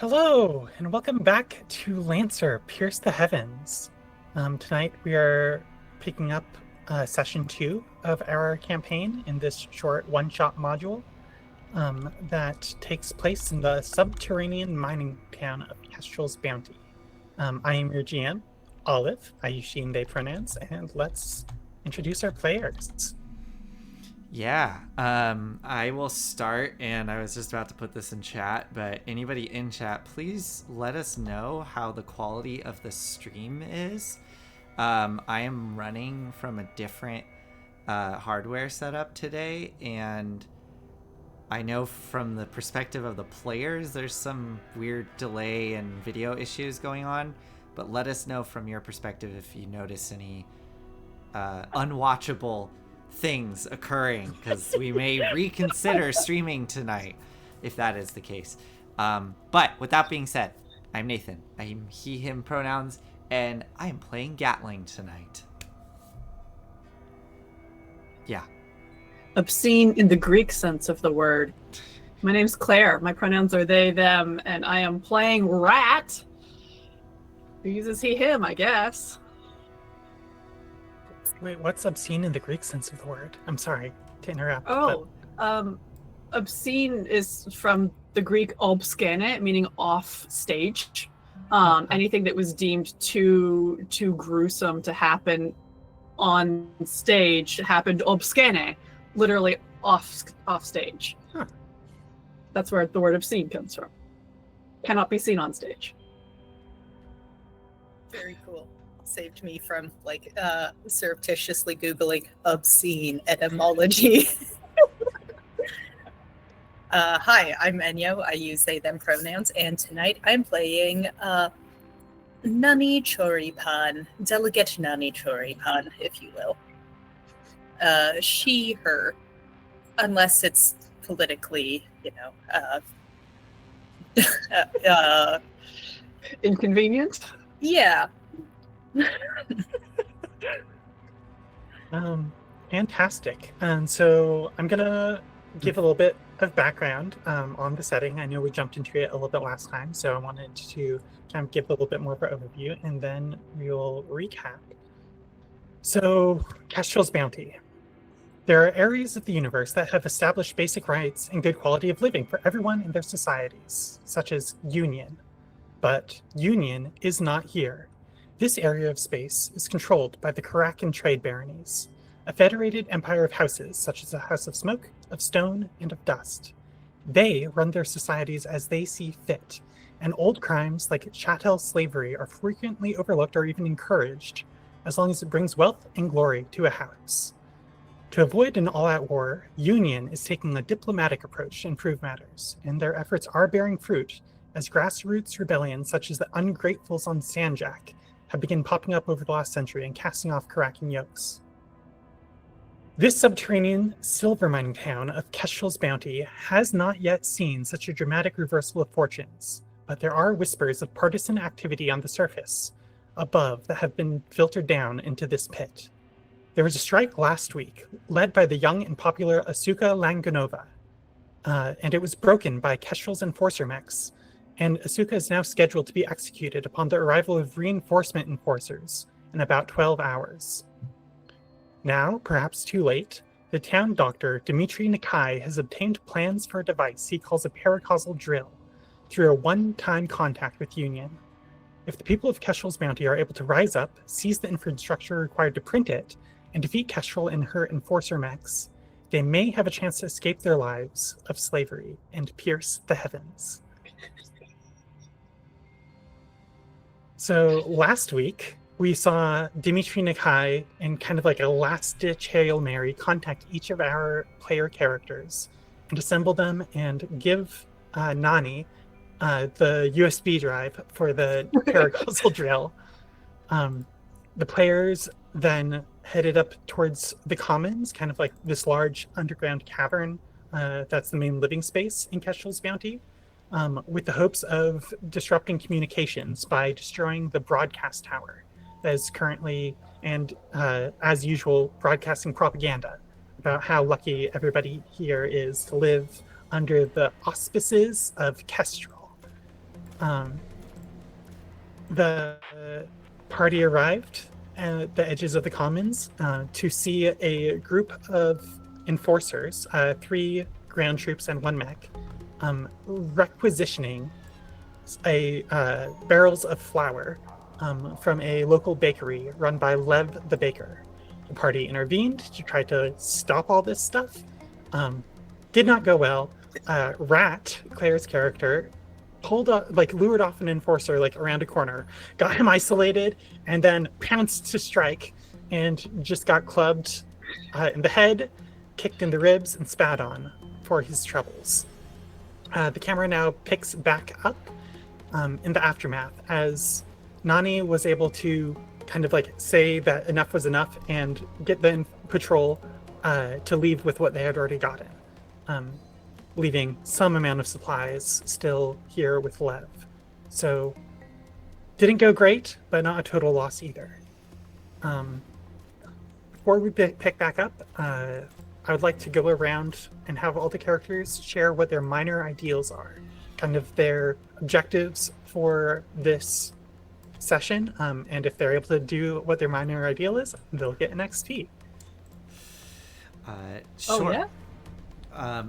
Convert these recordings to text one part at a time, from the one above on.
Hello, and welcome back to Lancer, Pierce the Heavens. Tonight we are picking up session 2 of our campaign in this short one-shot module that takes place in the subterranean mining town of Kestrel's Bounty. I am your GM, Olive. I use she and they pronouns, and let's introduce our players. Yeah, I will start, and I was just about to put this in chat, but anybody in chat, please let us know how the quality of the stream is. I am running from a different hardware setup today, and I know from the perspective of the players, there's some weird delay and video issues going on, but let us know from your perspective if you notice any unwatchable things occurring, because we may reconsider streaming tonight if that is the case. But with that being said, I'm Nathan. I'm he, him pronouns, and I am playing Gatling tonight. Yeah. Obscene in the Greek sense of the word. My name's Claire. My pronouns are they, them, and I am playing Rat. Who uses he, him, I guess. Wait, what's obscene in the Greek sense of the word? I'm sorry to interrupt. Obscene is from the Greek obscene, meaning off stage. Anything that was deemed too gruesome to happen on stage happened obscene, literally off stage. Huh. That's where the word obscene comes from. Cannot be seen on stage. Very cool. Saved me from surreptitiously Googling obscene etymology. Hi, I'm Enyo. I use they, them pronouns, and tonight I'm playing Nani Choripan, Delegate Nani Choripan, if you will. She, her, unless it's politically, Inconvenient? Yeah. Fantastic. And so I'm gonna give a little bit of background on the setting. I know we jumped into it a little bit last time, so I wanted to kind of give a little bit more of an overview, and then we'll recap. So, Kestrel's Bounty. There are areas of the universe that have established basic rights and good quality of living for everyone in their societies, such as Union. But Union is not here. This area of space is controlled by the Karakan trade baronies, a federated empire of houses such as the House of Smoke, of Stone, and of Dust. They run their societies as they see fit, and old crimes like chattel slavery are frequently overlooked or even encouraged, as long as it brings wealth and glory to a house. To avoid an all-out war, Union is taking a diplomatic approach to improve matters, and their efforts are bearing fruit, as grassroots rebellions such as the Ungratefuls on Sanjak have begun popping up over the last century and casting off Karakan yokes. This subterranean silver mining town of Kestrel's Bounty has not yet seen such a dramatic reversal of fortunes, but there are whispers of partisan activity on the surface above that have been filtered down into this pit. There was a strike last week, led by the young and popular Asuka Langanova, and it was broken by Kestrel's enforcer mechs, and Asuka is now scheduled to be executed upon the arrival of reinforcement enforcers in about 12 hours. Now, perhaps too late, the town doctor, Dmitry Nikai, has obtained plans for a device he calls a paracausal drill through a one-time contact with Union. If the people of Kestrel's Bounty are able to rise up, seize the infrastructure required to print it, and defeat Kestrel and her enforcer mechs, they may have a chance to escape their lives of slavery and pierce the heavens. So last week, we saw Dmitry Nikai, in kind of like a last-ditch Hail Mary, contact each of our player characters and assemble them and give Nani the USB drive for the paracausal drill. The players then headed up towards the Commons, kind of like this large underground cavern that's the main living space in Kestrel's Bounty, with the hopes of disrupting communications by destroying the broadcast tower that is currently, and as usual, broadcasting propaganda about how lucky everybody here is to live under the auspices of Kestrel. The party arrived at the edges of the commons to see a group of enforcers, 3 ground troops and 1 mech, requisitioning barrels of flour from a local bakery run by Lev the baker. The party intervened to try to stop all this stuff. Did not go well. Rat, Claire's character, lured off an enforcer around a corner, got him isolated, and then pounced to strike, and just got clubbed in the head, kicked in the ribs, and spat on for his troubles. The camera now picks back up in the aftermath as Nani was able to kind of say that enough was enough and get the patrol to leave with what they had already gotten, leaving some amount of supplies still here with Lev. So didn't go great, but not a total loss either. Before we pick back up, I would like to go around and have all the characters share what their minor ideals are, kind of their objectives for this session, and if they're able to do what their minor ideal is, they'll get an XP. Sure. Oh, yeah?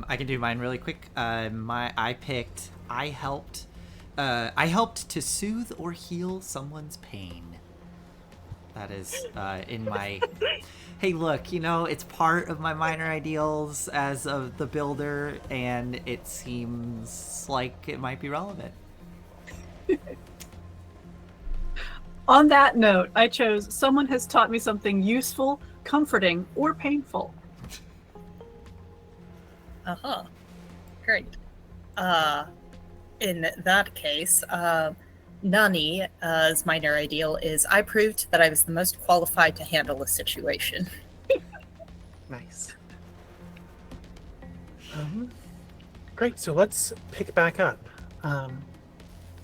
I can do mine really quick. I helped to soothe or heal someone's pain. That is in my. Hey, look, it's part of my minor ideals as of the builder, and it seems like it might be relevant. On that note, I chose someone has taught me something useful, comforting, or painful. Uh-huh. Great. In that case, Nani's minor ideal is I proved that I was the most qualified to handle a situation. Nice. Great, so let's pick back up.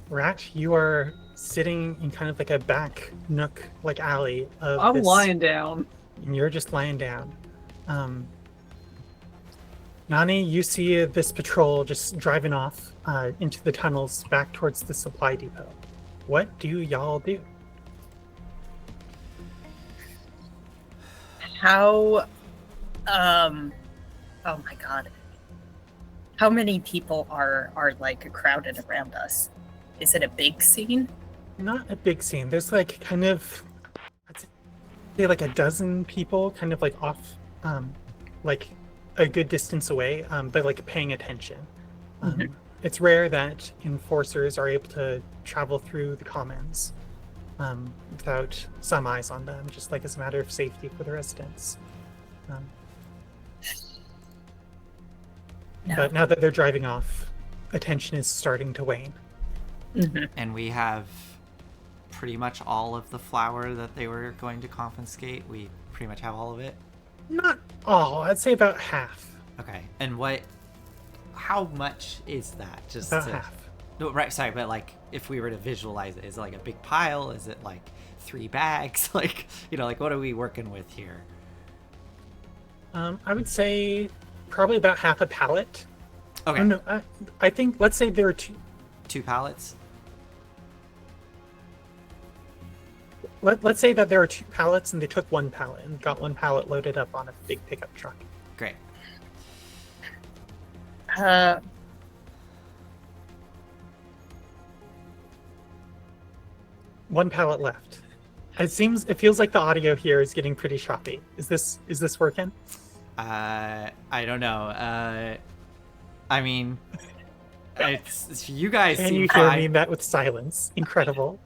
Rat, you are sitting in kind of a back nook, alley of I'm lying down. And you're just lying down. Nani, you see this patrol just driving off into the tunnels back towards the supply depot. What do y'all do? How, oh my god. How many people are crowded around us? Is it a big scene? Not a big scene. There's kind of, I'd say a dozen people kind of off, a good distance away, but paying attention. It's rare that enforcers are able to travel through the commons without some eyes on them, just as a matter of safety for the residents. No. But now that they're driving off, attention is starting to wane. And we have pretty much all of the flour that they were going to confiscate. We pretty much have all of it. Not all. I'd say about half. Okay. And how much is that? Just About half. No, right. Sorry, but if we were to visualize it, is it a big pile? Is it 3 bags? What are we working with here? I would say probably about half a pallet. Okay. Oh, no, I think, let's say there are 2 pallets? Let's say that there are 2 pallets and they took 1 pallet and got 1 pallet loaded up on a big pickup truck. Great. 1 pallet left. It feels like the audio here is getting pretty choppy. Is this working? I don't know. I mean, it's you guys. Can seem you hear fine. me? Met with silence. Incredible.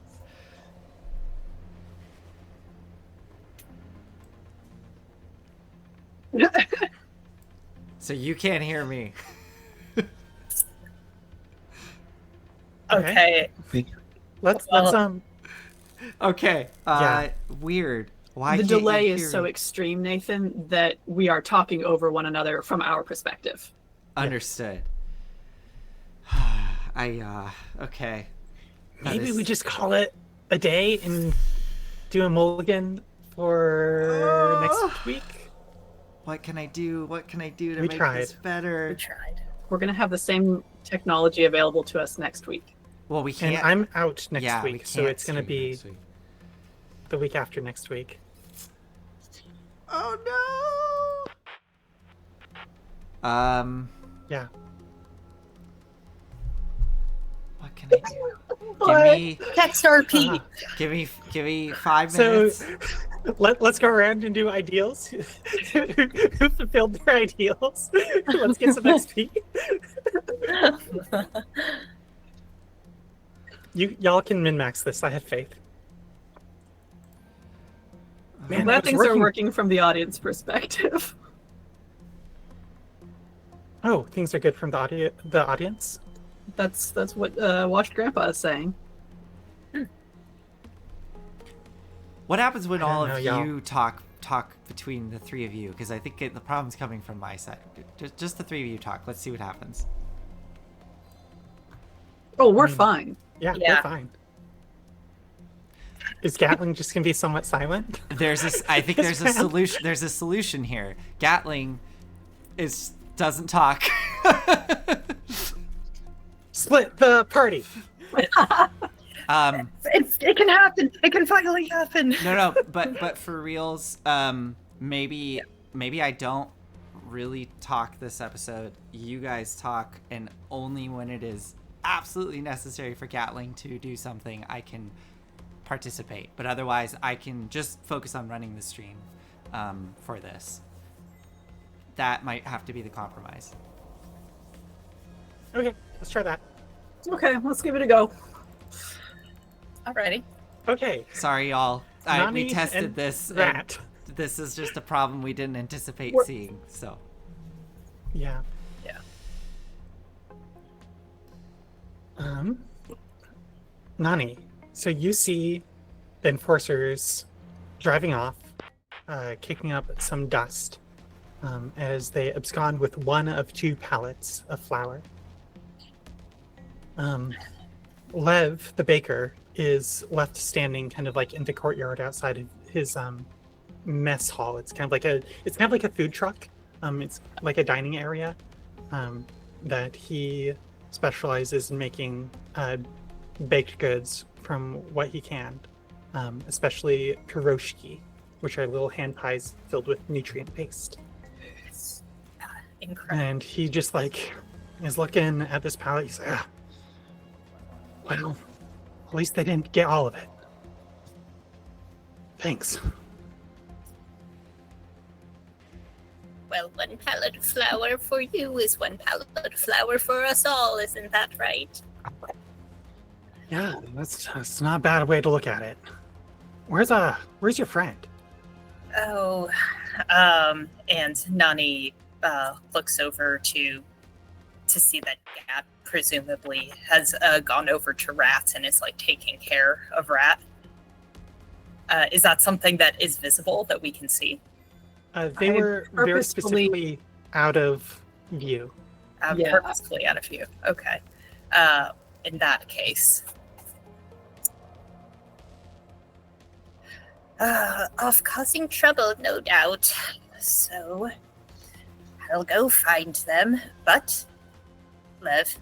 So you can't hear me. Okay. Let's Okay. Yeah. Weird. Why The can't you delay is hear so me? extreme, Nathan, that we are talking over one another from our perspective. Understood. Okay. That maybe is- we just call it a day and do a mulligan for next week. What can I do? What can I do to We make tried. this better? We tried. We're going to have the same technology available to us next week. Well, we And can't. I'm out next yeah, we week, can't so it's going to stream be next week. the week after next week. Oh no. Yeah. What can I do? Text RP. Give me 5 So minutes. let's go around and do ideals. Who fulfilled their ideals? Let's get some XP. Y'all can min-max this. I have faith. Man, I'm glad it's things are working. working from the audience perspective. Oh, things are good from the audience. That's what Washed Grandpa is saying. What happens when I don't all know, of y'all. you talk between the three of you? Because I think the problem's coming from my side. Just the three of you talk. Let's see what happens. Oh, we're Mm. fine. Yeah, Yeah. we're fine. Is Gatling just gonna be somewhat silent? There's this. I think Yes, there's a ma'am. solution. There's a solution here. Gatling doesn't talk. Split the party. It can happen. It can finally happen. No, but for reals, maybe I don't really talk this episode. You guys talk, and only when it is absolutely necessary for Gatling to do something, I can participate. But otherwise, I can just focus on running the stream for this. That might have to be the compromise. Okay, let's try that. Okay, let's give it a go. Alrighty. Okay, Sorry, y'all. We Nani tested and this. and Rat. This is just a problem we didn't anticipate We're- seeing. So. Yeah. Yeah. Nani, so you see the enforcers driving off, kicking up some dust as they abscond with one of 2 pallets of flour. Lev, the baker, is left standing kind of like in the courtyard outside of his mess hall. It's kind of like a food truck. It's like a dining area that he specializes in making baked goods from what he can, especially pierogi, which are little hand pies filled with nutrient paste. Incredible. And he just like is looking at this pallet. He's like, well, at least they didn't get all of it. Thanks. Well, 1 pallet of flour for you is 1 pallet of flour for us all, isn't that right? Yeah, that's not a bad way to look at it. Where's your friend? Oh, and Nani looks over to see that Gat presumably has gone over to Rat and is like taking care of Rat. Is that something that is visible that we can see? They I were very purposefully- specifically out of view. Yeah. Purposefully out of view. Okay. In that case. Off causing trouble, no doubt. So, I'll go find them. But, Lev,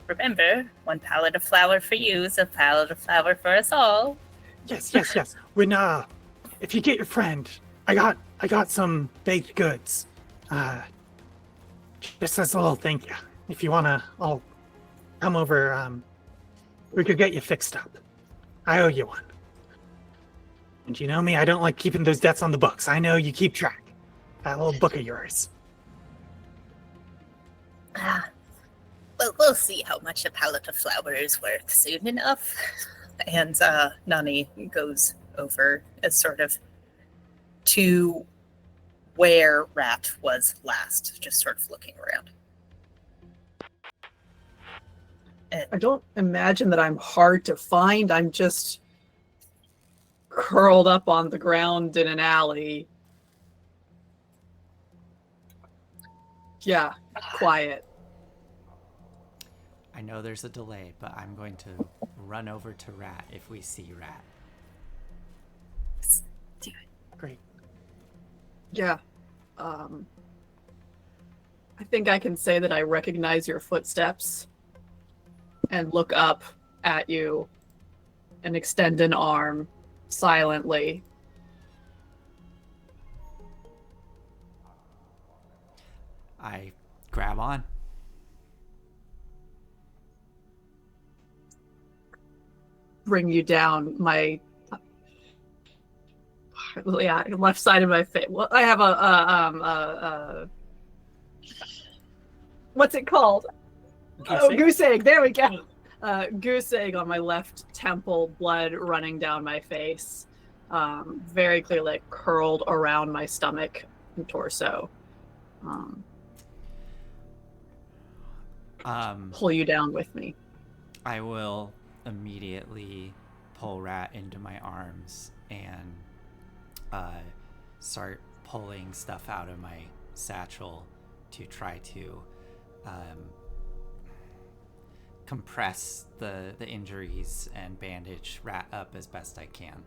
remember, 1 pallet of flour for you is a pallet of flour for us all. Yes. When if you get your friend, I got some baked goods. Just as a little thank you. If you wanna, I'll come over. We could get you fixed up. I owe you one. And you know me, I don't like keeping those debts on the books. I know you keep track. That little book of yours. Well, we'll see how much a pallet of flour is worth soon enough. And Nani goes over as sort of to where Rat was last, just sort of looking around. I don't imagine that I'm hard to find. I'm just curled up on the ground in an alley. Yeah, quiet. I know there's a delay, but I'm going to run over to Rat if we see Rat. Great. Yeah. I think I can say that I recognize your footsteps. and look up at you and extend an arm silently. I grab on. Bring you down my left side of my face. Well, I have a what's it called? Goose egg. There we go. Goose egg on my left temple, blood running down my face. Very clearly like, curled around my stomach and torso. Pull you down with me. I will immediately pull Rat into my arms and start pulling stuff out of my satchel to try to compress the injuries and bandage Rat up as best I can.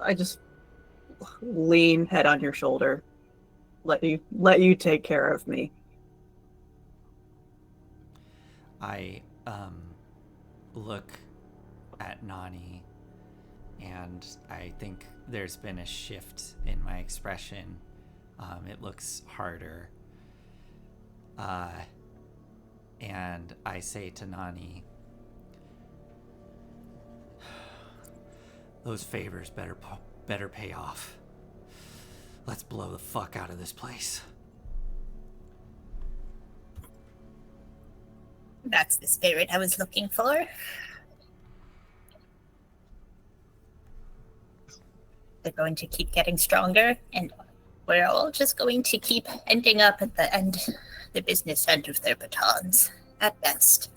I just lean head on your shoulder. Let you take care of me. I look at Nani, and I think there's been a shift in my expression. It looks harder. And I say to Nani, those favors better pay off. Let's blow the fuck out of this place. That's the spirit I was looking for. They're going to keep getting stronger, and we're all just going to keep ending up at the business end of their batons, at best.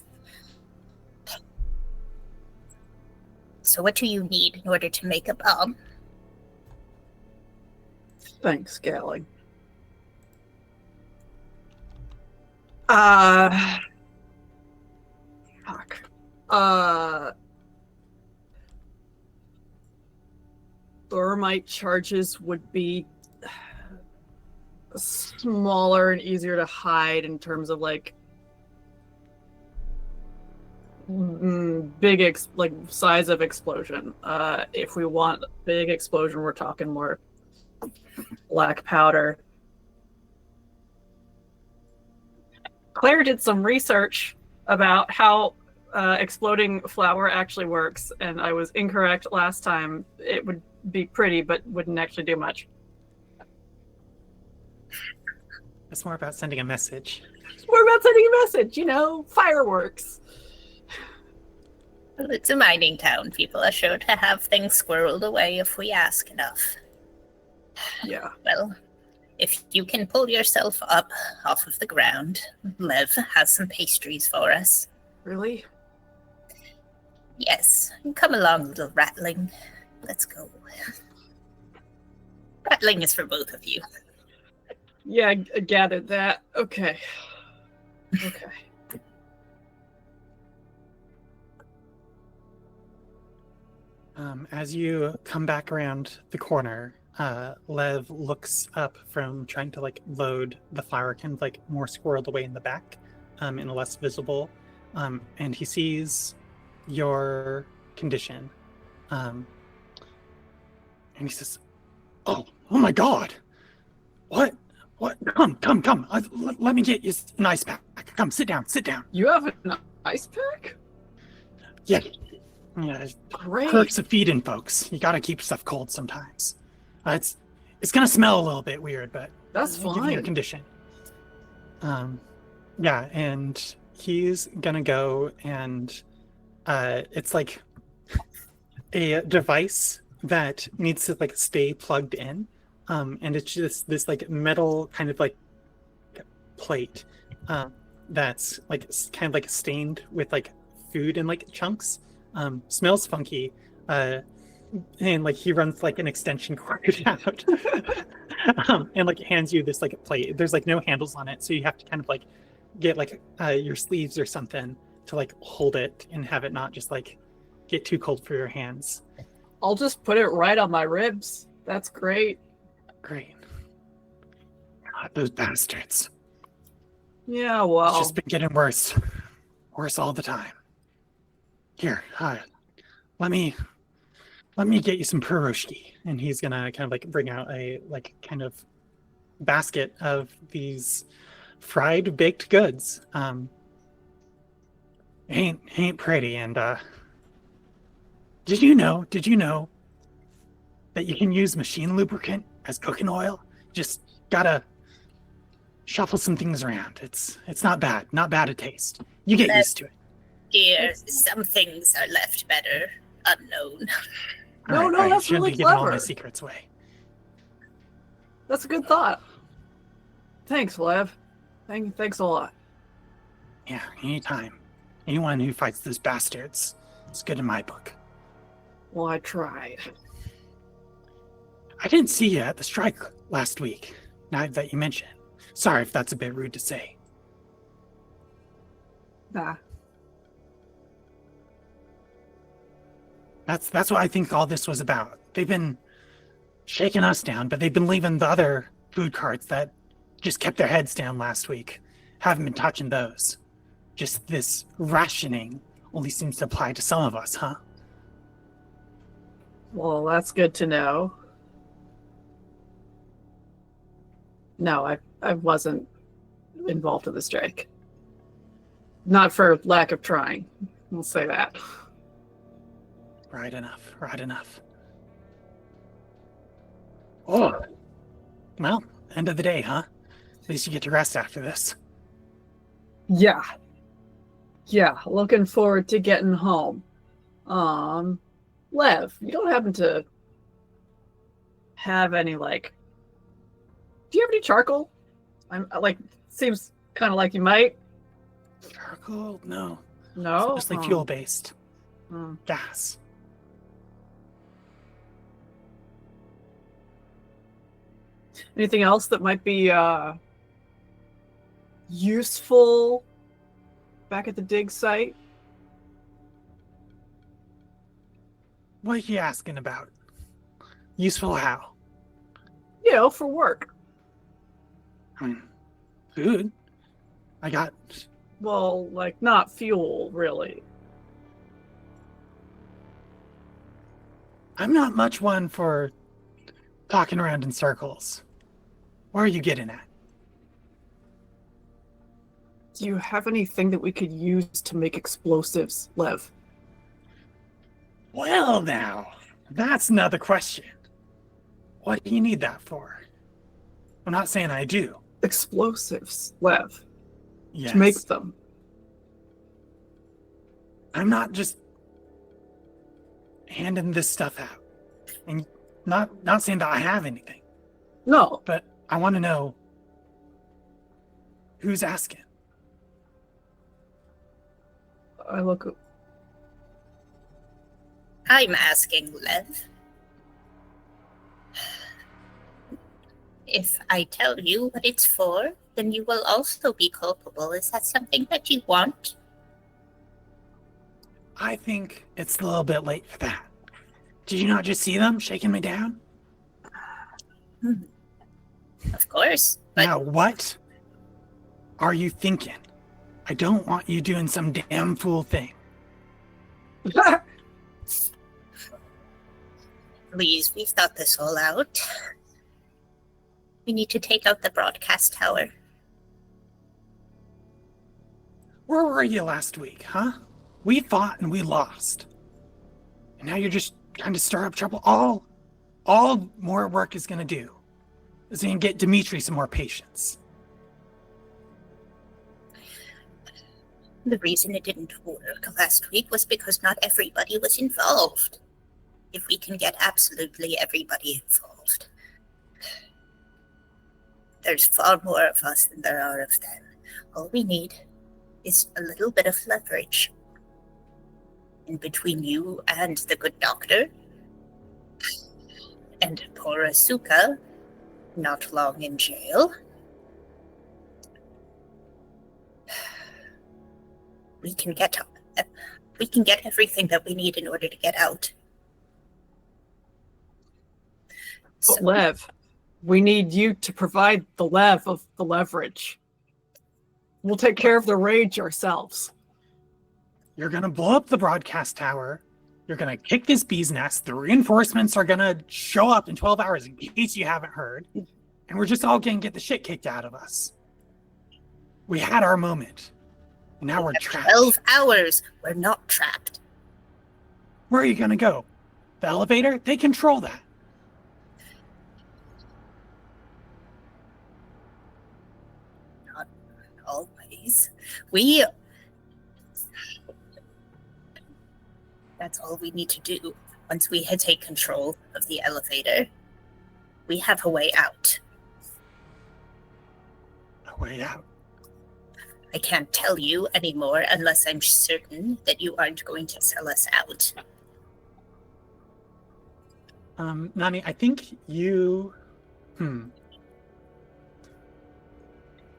So what do you need in order to make a bomb? Thanks, Gally. Fuck. Thermite charges would be smaller and easier to hide in terms of like big size of explosion. If we want big explosion, we're talking more black powder. Claire did some research about how exploding flour actually works, and I was incorrect last time. It would be pretty, but wouldn't actually do much. It's more about sending a message. It's more about sending a message, fireworks. Well, it's a mining town. People are sure to have things squirreled away if we ask enough. Yeah. Well, if you can pull yourself up off of the ground, Lev has some pastries for us. Really? Yes. Come along, little Ratling. Let's go. Ratling is for both of you. Yeah, I gathered that. Okay. As you come back around the corner, Lev looks up from trying to load the flower, kind of more squirreled away in the back, and less visible, and he sees your condition, and he says, "Oh my God, what? Come! Let me get you an ice pack. Come, sit down. You have an ice pack? Yeah, Great. perks of feeding folks. You gotta keep stuff cold sometimes. It's gonna smell a little bit weird, but That's given fine. your condition. Yeah, and he's gonna go and it's like a device that needs to stay plugged in, and it's just this metal kind of plate that's kind of stained with food and chunks. Smells funky, and he runs an extension cord out, and hands you this plate. There's no handles on it, so you have to kind of get your sleeves or something to hold it and have it not just get too cold for your hands. I'll just put it right on my ribs. That's great. Great. Those bastards. Yeah, It's well, just been getting worse. Worse all the time. Here, let me get you some pierogi. And he's gonna kind of like bring out a like kind of basket of these fried baked goods. Ain't pretty. And did you know that you can use machine lubricant as cooking oil? Just gotta shuffle some things around. It's not bad. Not bad at taste. You get used to it. Dear, some things are left better unknown. No, All right, that's shouldn't really be giving all my clever. secrets away. that's a good thought. Thanks, Lev. Thanks a lot. Yeah, anytime. Anyone who fights those bastards, it's good in my book. Well, I tried. I didn't see you at the strike last week, now that you mention it. Sorry if that's a bit rude to say. Nah. That's what I think all this was about. They've been shaking us down, but they've been leaving the other food carts that just kept their heads down last week. Haven't been touching those. Just this rationing only seems to apply to some of us, huh? Well, that's good to know. No, I wasn't involved in the strike. Not for lack of trying. We'll say that. Right enough. Oh. Well, end of the day, huh? At least you get to rest after this. Yeah. Yeah, looking forward to getting home. Lev, you don't happen to have any, like... Do you have any charcoal? I'm like, seems kind of like you might. Charcoal? No. No? It's mostly fuel-based. Hmm. Gas. Anything else that might be useful back at the dig site? What are you asking about? Useful how? You know, for work. Food? I got... Well, like, not fuel, really. I'm not much one for talking around in circles. Where are you getting at? Do you have anything that we could use to make explosives, Lev? Well now, that's another question. What do you need that for? I'm not saying I do. Explosives, Lev. Yes. To make them. I'm not just handing this stuff out. And not saying that I have anything. No. But I want to know who's asking. I look... I'm asking, Lev. If I tell you what it's for, then you will also be culpable. Is that something that you want? I think it's a little bit late for that. Did you not just see them shaking me down? Of course. But Now, what are you thinking? I don't want you doing some damn fool thing. please, we've thought this all out. We need to take out the broadcast tower. Where were you last week, huh? We fought and we lost. And now you're just trying to stir up trouble. All more work is going to do is going to get Dimitri some more patience. The reason it didn't work last week was because not everybody was involved. If we can get absolutely everybody involved, there's far more of us than there are of them. All we need is a little bit of leverage. And between you and the good doctor, and poor Asuka, not long in jail, we can get everything that we need in order to get out. But Lev, We need you to provide the lev of the leverage. We'll take care of the rage ourselves. You're gonna blow up the broadcast tower. You're gonna kick this bee's nest. The reinforcements are gonna show up in 12 hours in case you haven't heard. And we're just all gonna get the shit kicked out of us. We had our moment. And now we're trapped. 12 hours. We're not trapped. Where are you gonna go? The elevator? They control that. Not always. That's all we need to do. Once we take control of the elevator, we have a way out. A way out. I can't tell you anymore unless I'm certain that you aren't going to sell us out. Nani, I think you...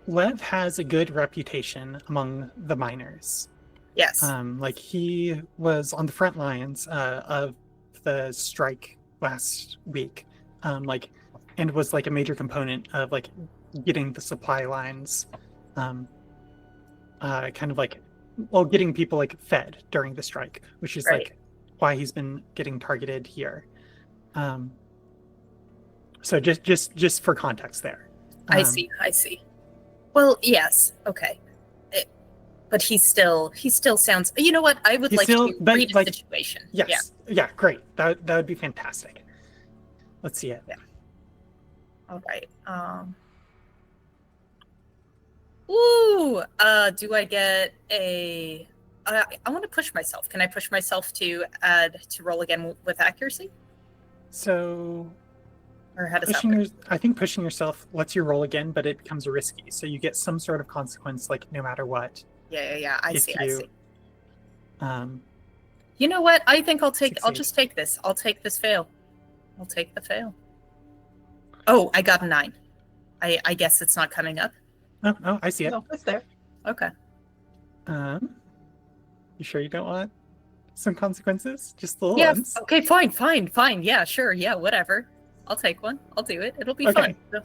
Lev has a good reputation among the miners. Yes. Like he was on the front lines of the strike last week, and was like a major component of like getting the supply lines, kind of like, well, getting people like fed during the strike, which is Right. like why he's been getting targeted here. So just for context there. I see. Well, yes. Okay. But he still sounds. You know what? I would He's like still- to but, read like, a situation. Yes. Yeah, great. That would be fantastic. Let's see it. Yeah. All right. Ooh. Do I get a? I want to push myself. Can I push myself to roll again with accuracy? So Or how does that work? I think pushing yourself lets you roll again, but it becomes risky. So you get some sort of consequence, like no matter what. Yeah. I if see. you- You know what? I think I'll Succeed. just take this. I'll take this fail. I'll take the fail. Oh, I got a 9. I guess it's not coming up. Oh, I see it. No, it's there. Okay. You sure you don't want some consequences? Just the little Yeah. ones. Okay. Fine. Yeah. Sure. Yeah. Whatever. I'll take one. I'll do it. It'll be Okay. fun.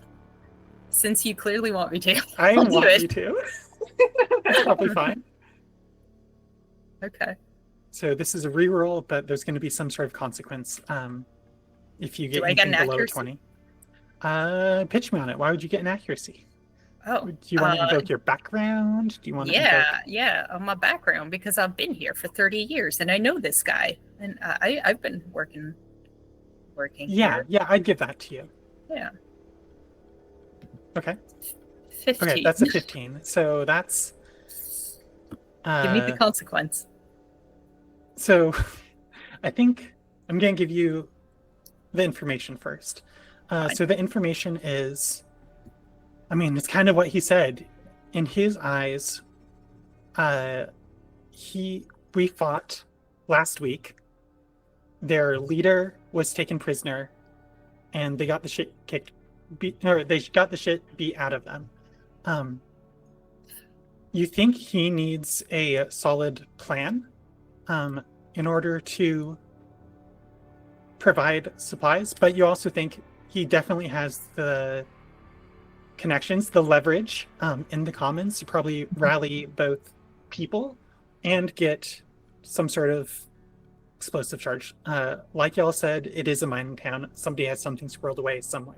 Since you clearly want me to. I I'll do want it. you to. That's probably fine. Okay. So this is a reroll, but there's going to be some sort of consequence if you get Do I get anything an below accuracy? 20. Pitch me on it. Why would you get an accuracy? Oh. Do you want to invoke your background? Do you want to Yeah, on my background, because I've been here for 30 years and I know this guy, and I've been working Yeah, here. I'd give that to you. Yeah. Okay. 15. Okay, that's a 15. So that's Give me the consequence. so I think I'm going to give you the information first. So the information is, I mean, it's kind of what he said. In his eyes, we fought last week. Their leader was taken prisoner, and they got the shit beat out of them. You think he needs a solid plan in order to provide supplies, but you also think he definitely has the connections, the leverage in the commons to probably rally both people and get some sort of explosive charge. Like y'all said, it is a mining town. Somebody has something squirreled away somewhere.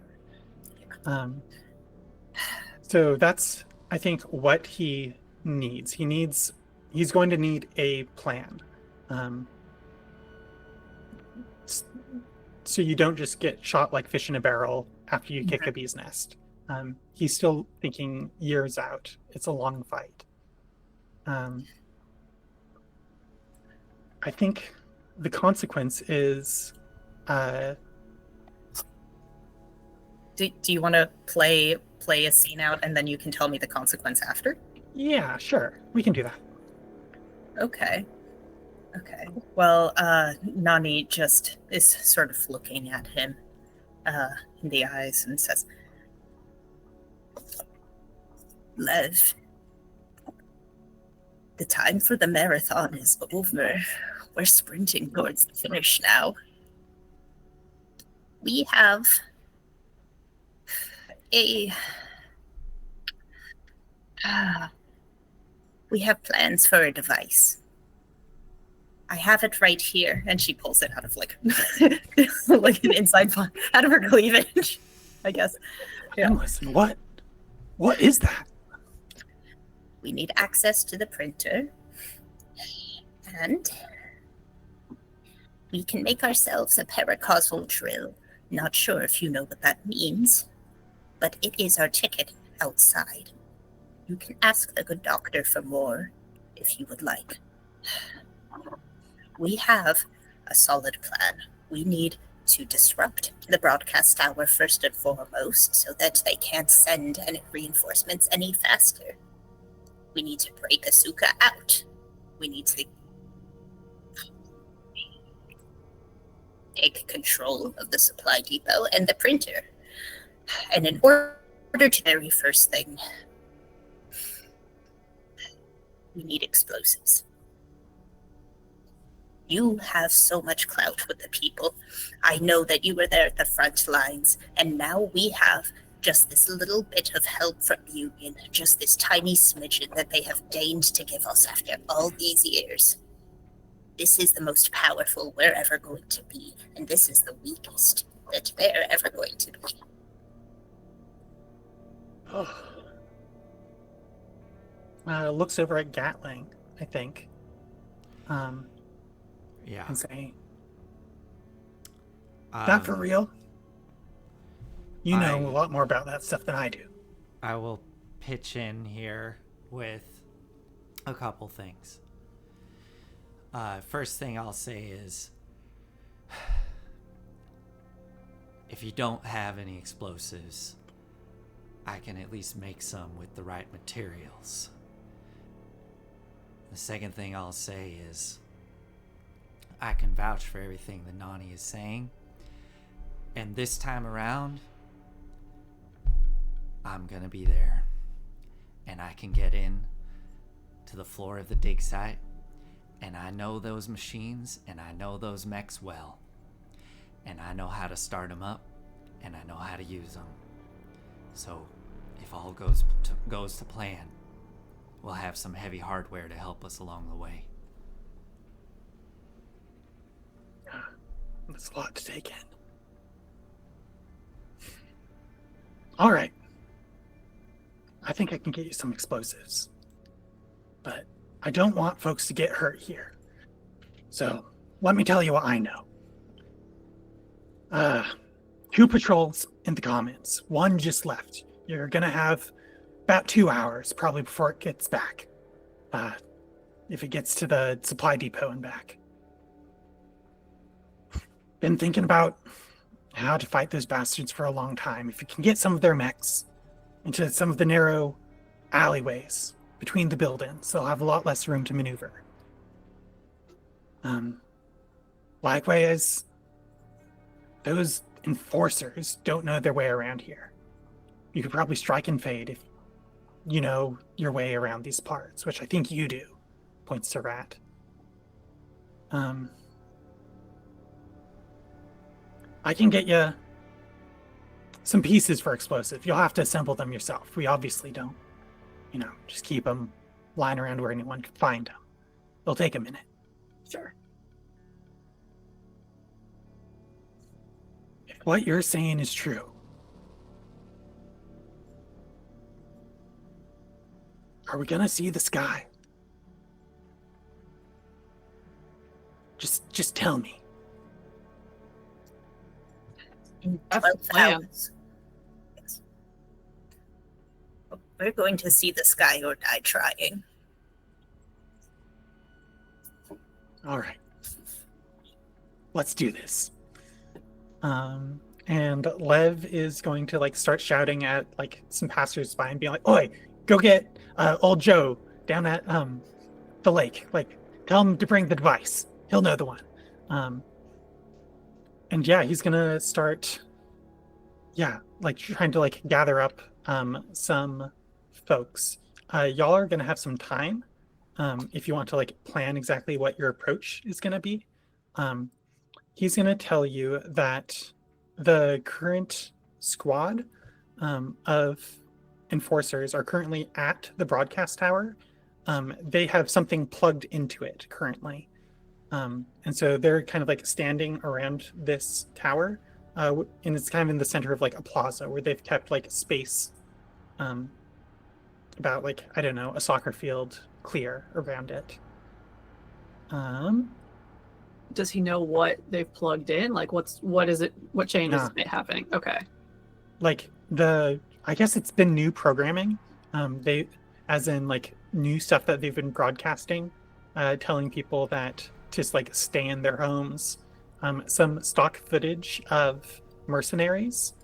So that's, I think, what he needs. He's going to need a plan. So you don't just get shot like fish in a barrel after you kick a bee's nest. He's still thinking years out. It's a long fight. I think the consequence is Do you want to play a scene out and then you can tell me the consequence after? yeah, sure. We can do that. Okay. Well, Nani just is sort of looking at him in the eyes and says, Lev, the time for the marathon is over. We're sprinting towards the finish now. We have a we have plans for a device. I have it right here, and she pulls it out of like like an inside pocket out of her cleavage, I guess. Yeah. Listen, what is that? We need access to the printer, and we can make ourselves a paracausal drill. Not sure if you know what that means, but it is our ticket outside. You can ask the good doctor for more if you would like. We have a solid plan. We need to disrupt the broadcast tower first and foremost so that they can't send any reinforcements any faster. We need to break Asuka out. We need to take control of the supply depot and the printer. And in order to very first thing, we need explosives. You have so much clout with the people. I know that you were there at the front lines, and now we have just this little bit of help from Union, just this tiny smidgen that they have deigned to give us after all these years. This is the most powerful we're ever going to be, and this is the weakest that they're ever going to be. Looks over at Gatling, I think. Yeah. And say, "That for real? You know a lot more about that stuff than I do." I will pitch in here with a couple things. First thing I'll say is, if you don't have any explosives, I can at least make some with the right materials. The second thing I'll say is, I can vouch for everything that Nani is saying. And this time around, I'm gonna be there. And I can get in to the floor of the dig site. And I know those machines, and I know those mechs well. And I know how to start them up, and I know how to use them. So, if all goes to plan, we'll have some heavy hardware to help us along the way. That's a lot to take in. All right. I think I can get you some explosives. But I don't want folks to get hurt here. So, let me tell you what I know. 2 patrols in the comments. 1 just left. You're gonna have about 2 hours, probably, before it gets back. If it gets to the supply depot and back. Been thinking about how to fight those bastards for a long time. If you can get some of their mechs into some of the narrow alleyways between the buildings, they'll have a lot less room to maneuver. Likewise, those enforcers don't know their way around here. You could probably strike and fade if you know your way around these parts, which I think you do, points to Rat. I can get you some pieces for explosive. You'll have to assemble them yourself. We obviously don't, just keep them lying around where anyone can find them. It'll take a minute. Sure. If what you're saying is true, are we gonna see the sky? Just tell me. In That's 12 the plan. hours. Yes. We're going to see the sky or die trying. All right. Let's do this. And Lev is going to start shouting at some passersby and be like, "Oi, go get old Joe down at the lake. Tell him to bring the device. He'll know the one." And yeah, he's gonna start trying to gather up some folks. Y'all are gonna have some time if you want to plan exactly what your approach is gonna be. He's gonna tell you that the current squad of enforcers are currently at the broadcast tower. They have something plugged into it currently. And so they're kind of like standing around this tower. And it's kind of in the center of like a plaza where they've kept like space about like, I don't know, a soccer field clear around it. Does he know what they've plugged in? Like, what is it? What changes Yeah. is it happening? Okay. Like I guess it's been new programming. They, as in like new stuff that they've been broadcasting, telling people that just like stay in their homes. Some stock footage of mercenaries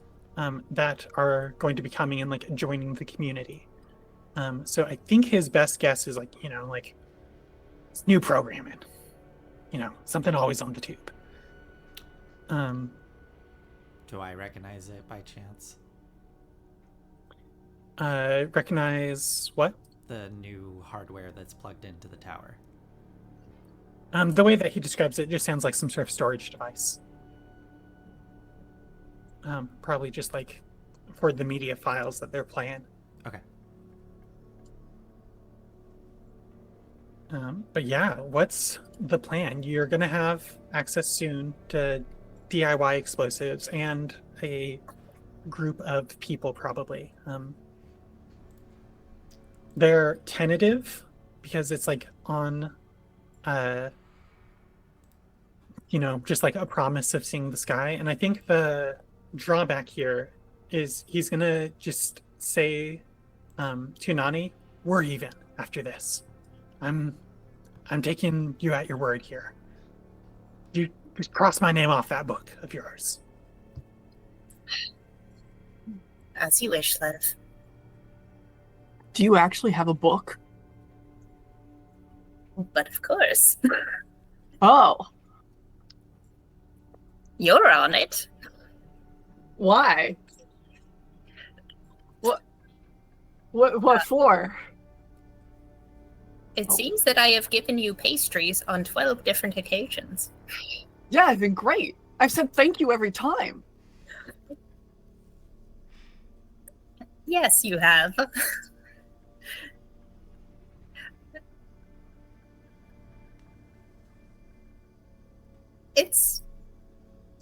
that are going to be coming and like joining the community. So I think his best guess is like, like it's new programming. Something always on the tube. Do I recognize it by chance? Recognize what? The new hardware that's plugged into the tower. The way that he describes it just sounds like some sort of storage device. Probably just like for the media files that they're playing. Okay. But yeah, what's the plan? You're going to have access soon to DIY explosives and a group of people, probably. They're tentative because it's like on, just like a promise of seeing the sky. And I think the drawback here is he's going to just say to Nani, we're even after this. I'm taking you at your word here. You just cross my name off that book of yours. As you wish, Lev. Do you actually have a book? But of course, Oh, you're on it. why? What for? It seems that I have given you pastries on 12 different occasions. Yeah, I've been great. I've said thank you every time. Yes, you have.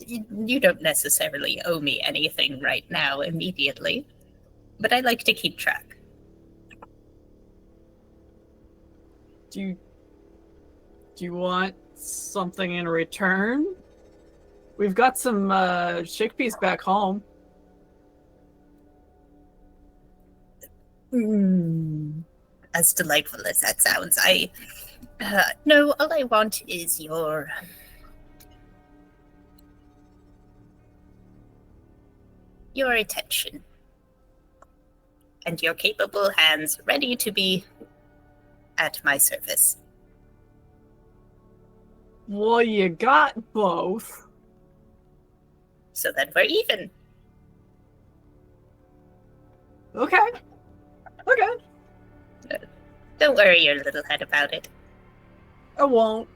You don't necessarily owe me anything right now immediately, but I like to keep track. Do you want something in return? We've got some chickpeas back home. As delightful as that sounds, no, all I want is your attention and your capable hands ready to be at my service. Well, you got both. So that we're even. Okay. Don't worry your little head about it. I won't.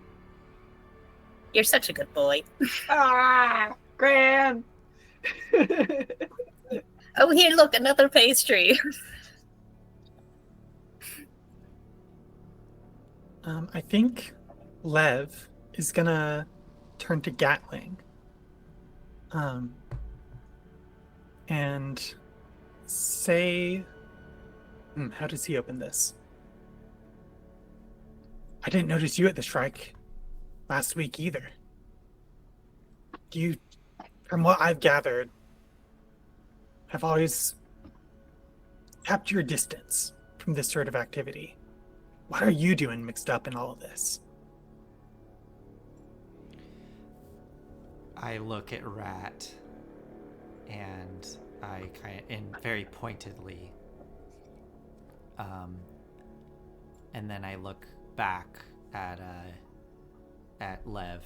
You're such a good boy. Gran. Oh, here, look, another pastry. I think Lev is gonna turn to Gatling. And say, how does he open this? I didn't notice you at the strike last week either. You, from what I've gathered, have always kept your distance from this sort of activity. What are you doing mixed up in all of this? I look at Rat and I very pointedly, and then I look back at Lev.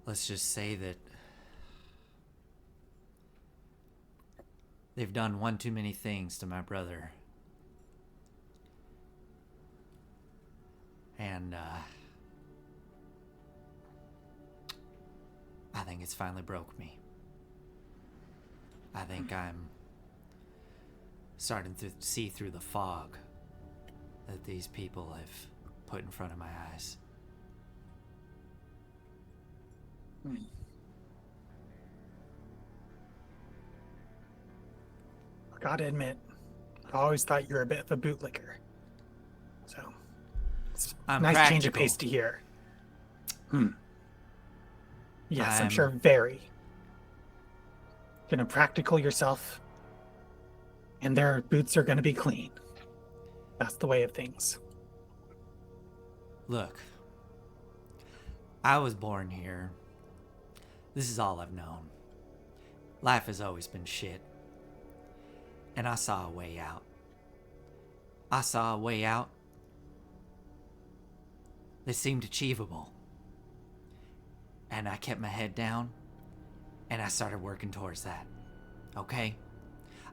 Let's just say that they've done one too many things to my brother. And And I think it's finally broke me. I think I'm starting to see through the fog that these people have put in front of my eyes. I gotta admit, I always thought you were a bit of a bootlicker. So, it's a I'm nice change of practical. pace to hear. Yes, I'm I'm- sure very. Gonna practical yourself, and their boots are gonna be clean. That's the way of things. Look, I was born here. This is all I've known. Life has always been shit. And I saw a way out. I saw a way out that seemed achievable. And I kept my head down, and I started working towards that. Okay?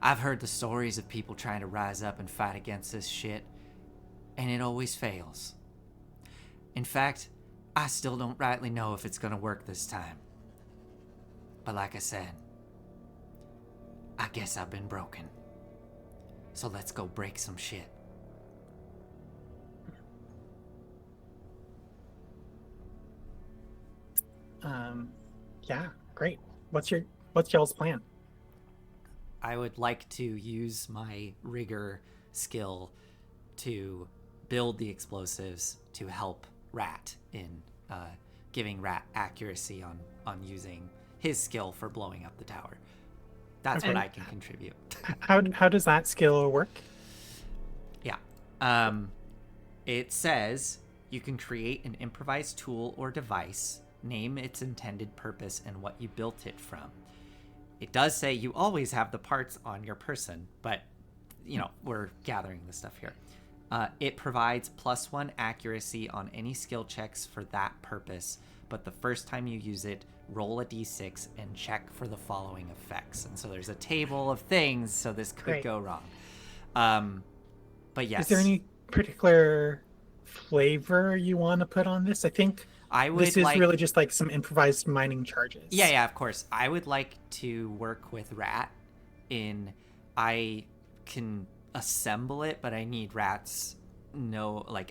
I've heard the stories of people trying to rise up and fight against this shit, and it always fails. In fact, I still don't rightly know if it's gonna work this time. But like I said, I guess I've been broken. So let's go break some shit. Yeah, great. What's y'all's plan? I would like to use my rigor skill to build the explosives to help Rat in giving Rat accuracy on using his skill for blowing up the tower. That's what Okay. I can contribute. How does that skill work? Yeah. It says you can create an improvised tool or device, name its intended purpose and what you built it from. It does say you always have the parts on your person, but, you know, we're gathering the stuff here. It provides +1 accuracy on any skill checks for that purpose, but the first time you use it, roll a d6 and check for the following effects. And so there's a table of things, so this could Great. go wrong. But yes. Is there any particular flavor you want to put on this? I think I would this is like... really just like some improvised mining charges. Yeah, of course. I would like to work with Rat in... I can assemble it, but I need Rat's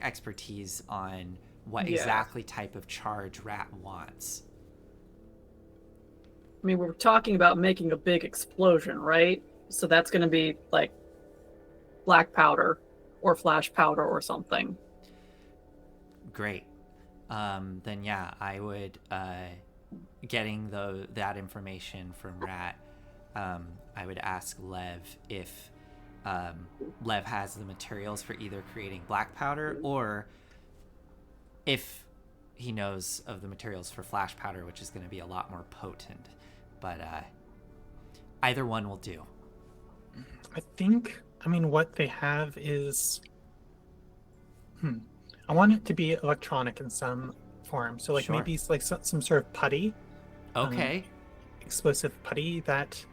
expertise on what Yeah. exactly type of charge Rat wants. I mean, we're talking about making a big explosion, right? So that's going to be like black powder or flash powder or something. Great. Then yeah, I would getting that information from Rat. I would ask Lev if Lev has the materials for either creating black powder or if he knows of the materials for flash powder, which is going to be a lot more potent. But either one will do. I mean, what they have is... I want it to be electronic in some form. So like Sure. maybe it's like some sort of putty. Okay. Explosive putty that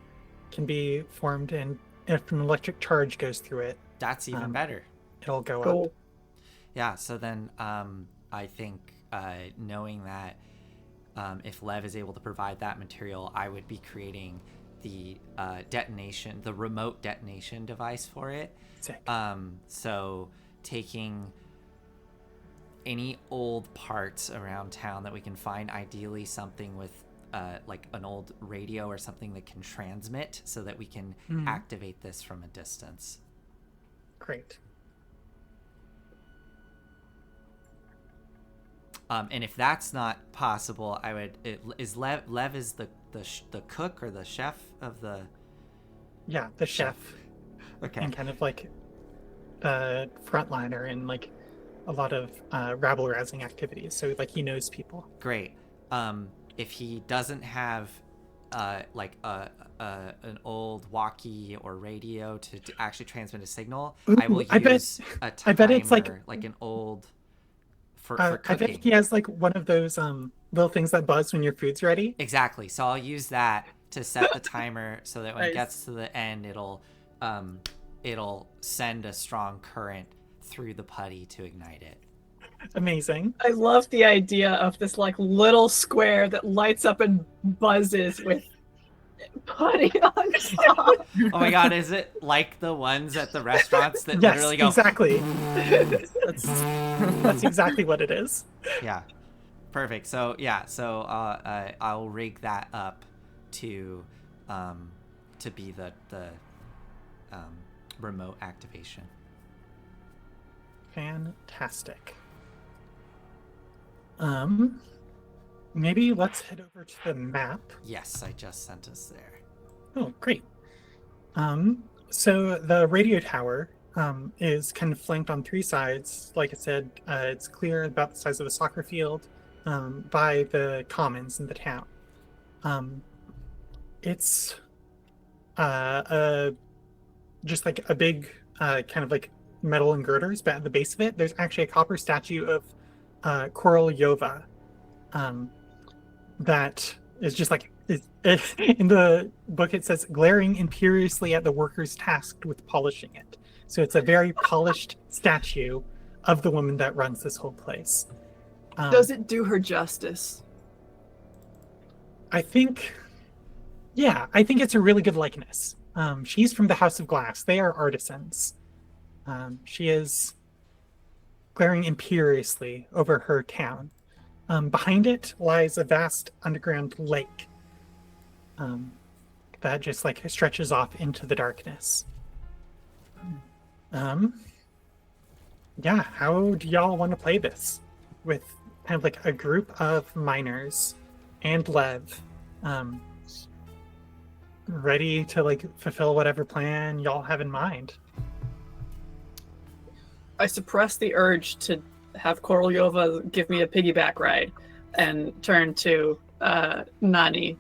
can be formed, and if an electric charge goes through it, That's even better. it'll go Cool. up. Yeah, so then I think knowing that if Lev is able to provide that material, I would be creating the the remote detonation device for it. Sick. So taking any old parts around town that we can find, ideally something with like an old radio or something that can transmit, so that we can activate this from a distance. Great. And if that's not possible, I would... Lev is the cook or the chef of the... Yeah, the chef. Okay. And kind of like frontliner in like a lot of rabble-rousing activities. So like he knows people. Great. If he doesn't have like an old walkie or radio to actually transmit a signal, I will Ooh, I bet- use a timer, I bet it's like an old... For I cooking. bet he has like one of those little things that buzz when your food's ready. Exactly. So I'll use that to set the timer so that when it Nice. gets to the end, it'll send a strong current through the putty to ignite it. Amazing. I love the idea of this like little square that lights up and buzzes with putty on top. Oh my god, is it like the ones at the restaurants that Yes, literally go exactly. That's exactly what it is. Yeah. Perfect. So yeah, so I'll rig that up to be the remote activation. Fantastic. Maybe let's head over to the map. Yes, I just sent us there. Oh, great. So the radio tower is kind of flanked on three sides. Like I said, it's clear about the size of a soccer field by the commons in the town. It's just like a big kind of like metal ingirders, but at the base of it, there's actually a copper statue of Korolyova that is just like in the book it says glaring imperiously at the workers tasked with polishing it. So it's a very polished statue of the woman that runs this whole place. Does it do her justice? I think it's a really good likeness. She's from the House of Glass. They are artisans. She is glaring imperiously over her town. Behind it lies a vast underground lake that just like stretches off into the darkness. Yeah, how do y'all want to play this? With kind of like a group of miners and Lev, ready to like fulfill whatever plan y'all have in mind. I suppress the urge to have Korolyova give me a piggyback ride and turn to Nani.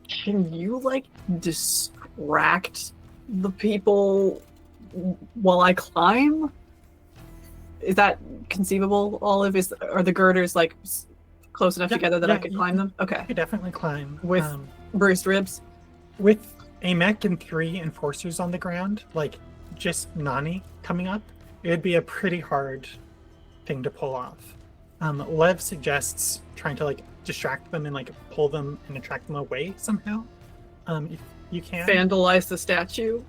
Can you like distract the people while I climb? Is that conceivable, Olive? Are the girders like close enough together that I could climb them? Okay. You could definitely climb. With bruised ribs? With a mech and 3 enforcers on the ground, like just Nani coming up, it would be a pretty hard thing to pull off. Lev suggests trying to like distract them and like pull them and attract them away somehow. If you can. Vandalize the statue?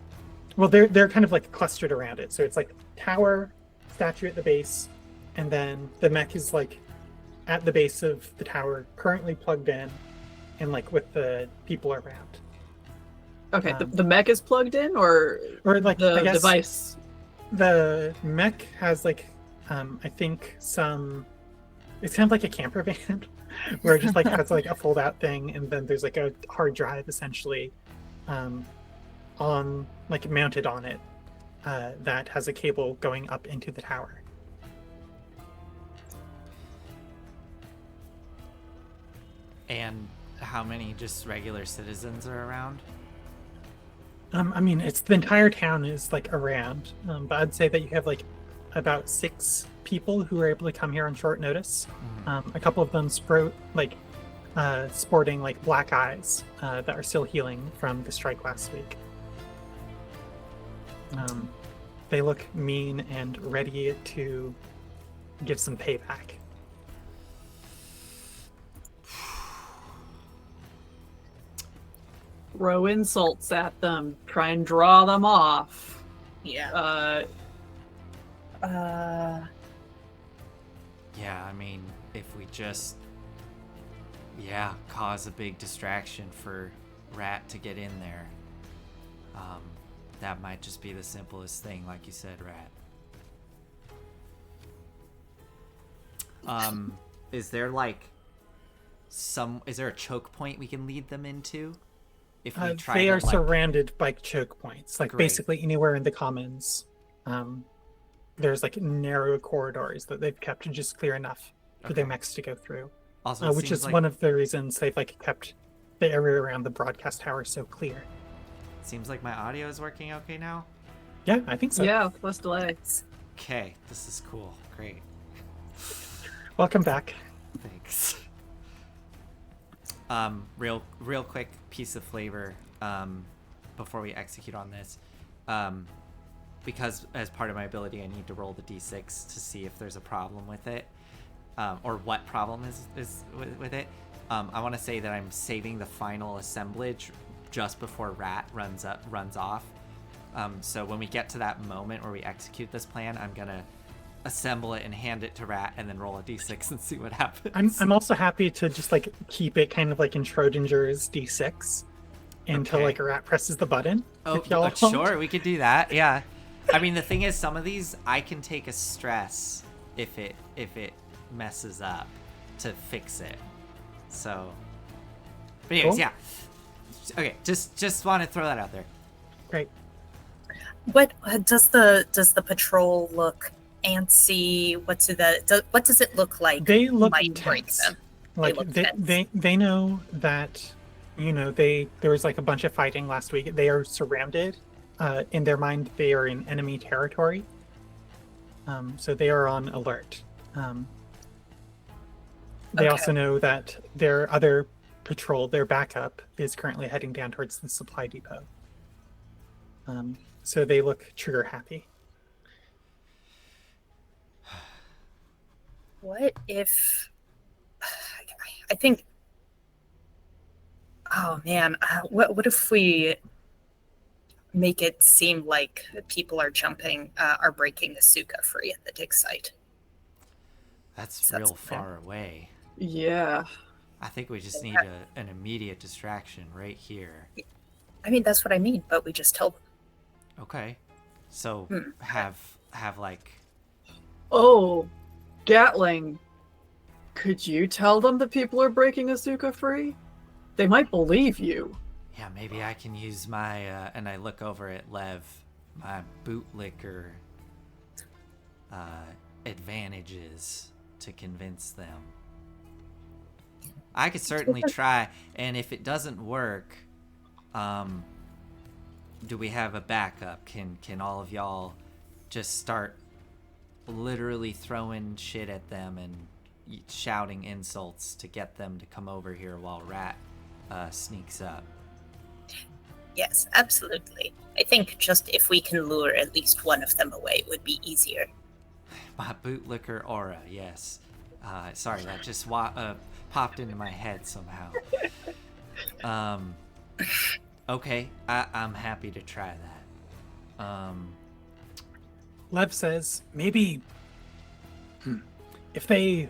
Well, they're kind of like clustered around it. So it's like tower, statue at the base, and then the mech is like at the base of the tower, currently plugged in, and like with the people around. Okay, the mech is plugged in, or like the I guess device? The mech has like I think some. It's kind of like a camper van, where it just like has like a fold-out thing, and then there's like a hard drive essentially, on like mounted on it, that has a cable going up into the tower. And how many just regular citizens are around? I mean, it's the entire town is like around, but I'd say that you have like about 6 people who are able to come here on short notice. A couple of them sporting like black eyes that are still healing from the strike last week. They look mean and ready to give some payback. Throw insults at them. Try and draw them off. Yeah. Yeah, I mean, if we just, cause a big distraction for Rat to get in there, that might just be the simplest thing, like you said, Rat. Is there like is there a choke point we can lead them into? If we try they to, are surrounded by choke points, like Great. basically anywhere in the commons. There's like narrow corridors that they've kept just clear enough for their mechs to go through. Also, which is one of the reasons they've like kept the area around the broadcast tower so clear. Seems like my audio is working okay now. Yeah, I think so. Yeah, less delay. Okay, this is cool. Great. Welcome back. Thanks. Real quick piece of flavor before we execute on this. because as part of my ability, I need to roll the d6 to see if there's a problem with it, or what problem is with it. I want to say that I'm saving the final assemblage just before Rat runs off. So when we get to that moment where we execute this plan, I'm gonna assemble it and hand it to Rat, and then roll a d6 and see what happens. I'm also happy to just like keep it kind of like in Schrodinger's D6 until Okay. like a rat presses the button. Oh, if y'all want. sure, we could do that. Yeah. I mean, the thing is, some of these I can take a stress if it messes up to fix it. So, but anyways, Cool. yeah. Okay, just want to throw that out there. Great. What does the patrol look antsy? What does it look like? They look might break tense. them. Like look they know that, you know, there was like a bunch of fighting last week. They are surrounded. In their mind, they are in enemy territory. So they are on alert. They also know that their other patrol, their backup, is currently heading down towards the supply depot. So they look trigger happy. What if? I think. Oh man, what if we make it seem like people are breaking the Suka free at the dig site? That's That's real fair. far away. Yeah. I think we just need an immediate distraction right here. I mean, that's what I mean. But we just tell them. Okay. So have like. Oh, Gatling. Could you tell them that people are breaking Asuka free? They might believe you. Yeah, maybe I can use my, and I look over at Lev, my bootlicker advantages to convince them. I could certainly try, and if it doesn't work, do we have a backup? Can all of y'all just start literally throwing shit at them and shouting insults to get them to come over here while Rat sneaks up? Yes, absolutely. I think just if we can lure at least one of them away, it would be easier. My bootlicker aura, yes. Sorry, that just popped into my head somehow. Okay, I'm happy to try that. Lev says maybe if they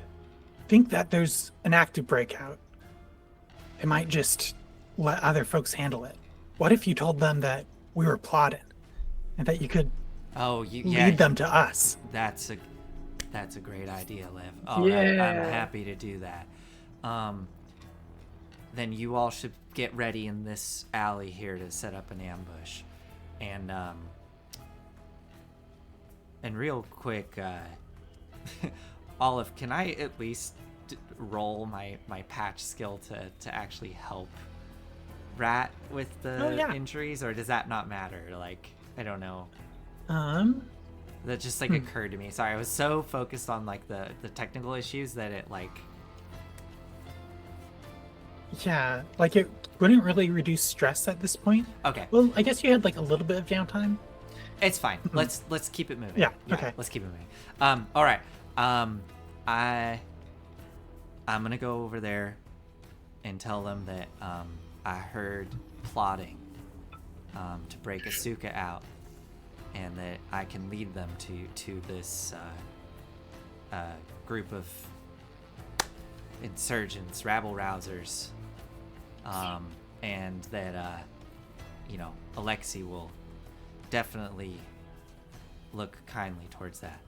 think that there's an active breakout, they might just let other folks handle it. What if you told them that we were plotting and that you could lead them to us? That's a great idea, Lev. All right, I'm happy to do that. Then you all should get ready in this alley here to set up an ambush. And real quick, Olive, can I at least roll my patch skill to actually help Rat with the injuries, or does that not matter? Like, I don't know. That just like occurred to me. Sorry, I was so focused on like the technical issues that it like. Yeah, like it wouldn't really reduce stress at this point. Okay. Well, I guess you had like a little bit of downtime. It's fine. Let's keep it moving. Yeah. Okay. Let's keep it moving. All right. I'm gonna go over there and tell them that I heard plotting to break Asuka out, and that I can lead them to this group of insurgents, rabble-rousers, and that Alexei will definitely look kindly towards that.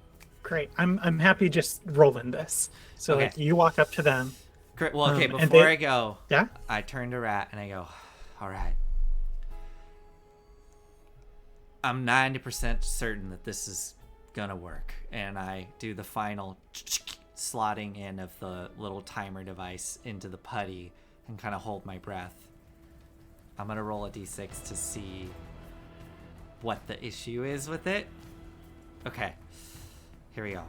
Great. I'm happy just rolling this. So Okay. like you walk up to them. Great. Well, okay. and Before they- I go, Yeah? I turn to Rat and I go, "All right. I'm 90% certain that this is gonna work." And I do the final slotting in of the little timer device into the putty and kind of hold my breath. I'm gonna roll a d6 to see what the issue is with it. Okay, here we go.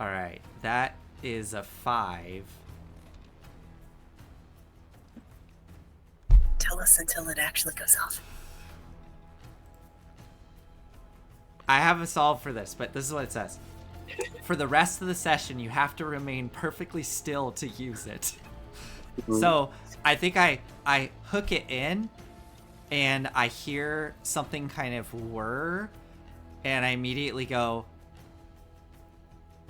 All right, that is a 5. Tell tell us until it actually goes off. I have a solve for this, but this is what it says. For the rest of the session, you have to remain perfectly still to use it. So I think I hook it in, and I hear something kind of whir, and I immediately go,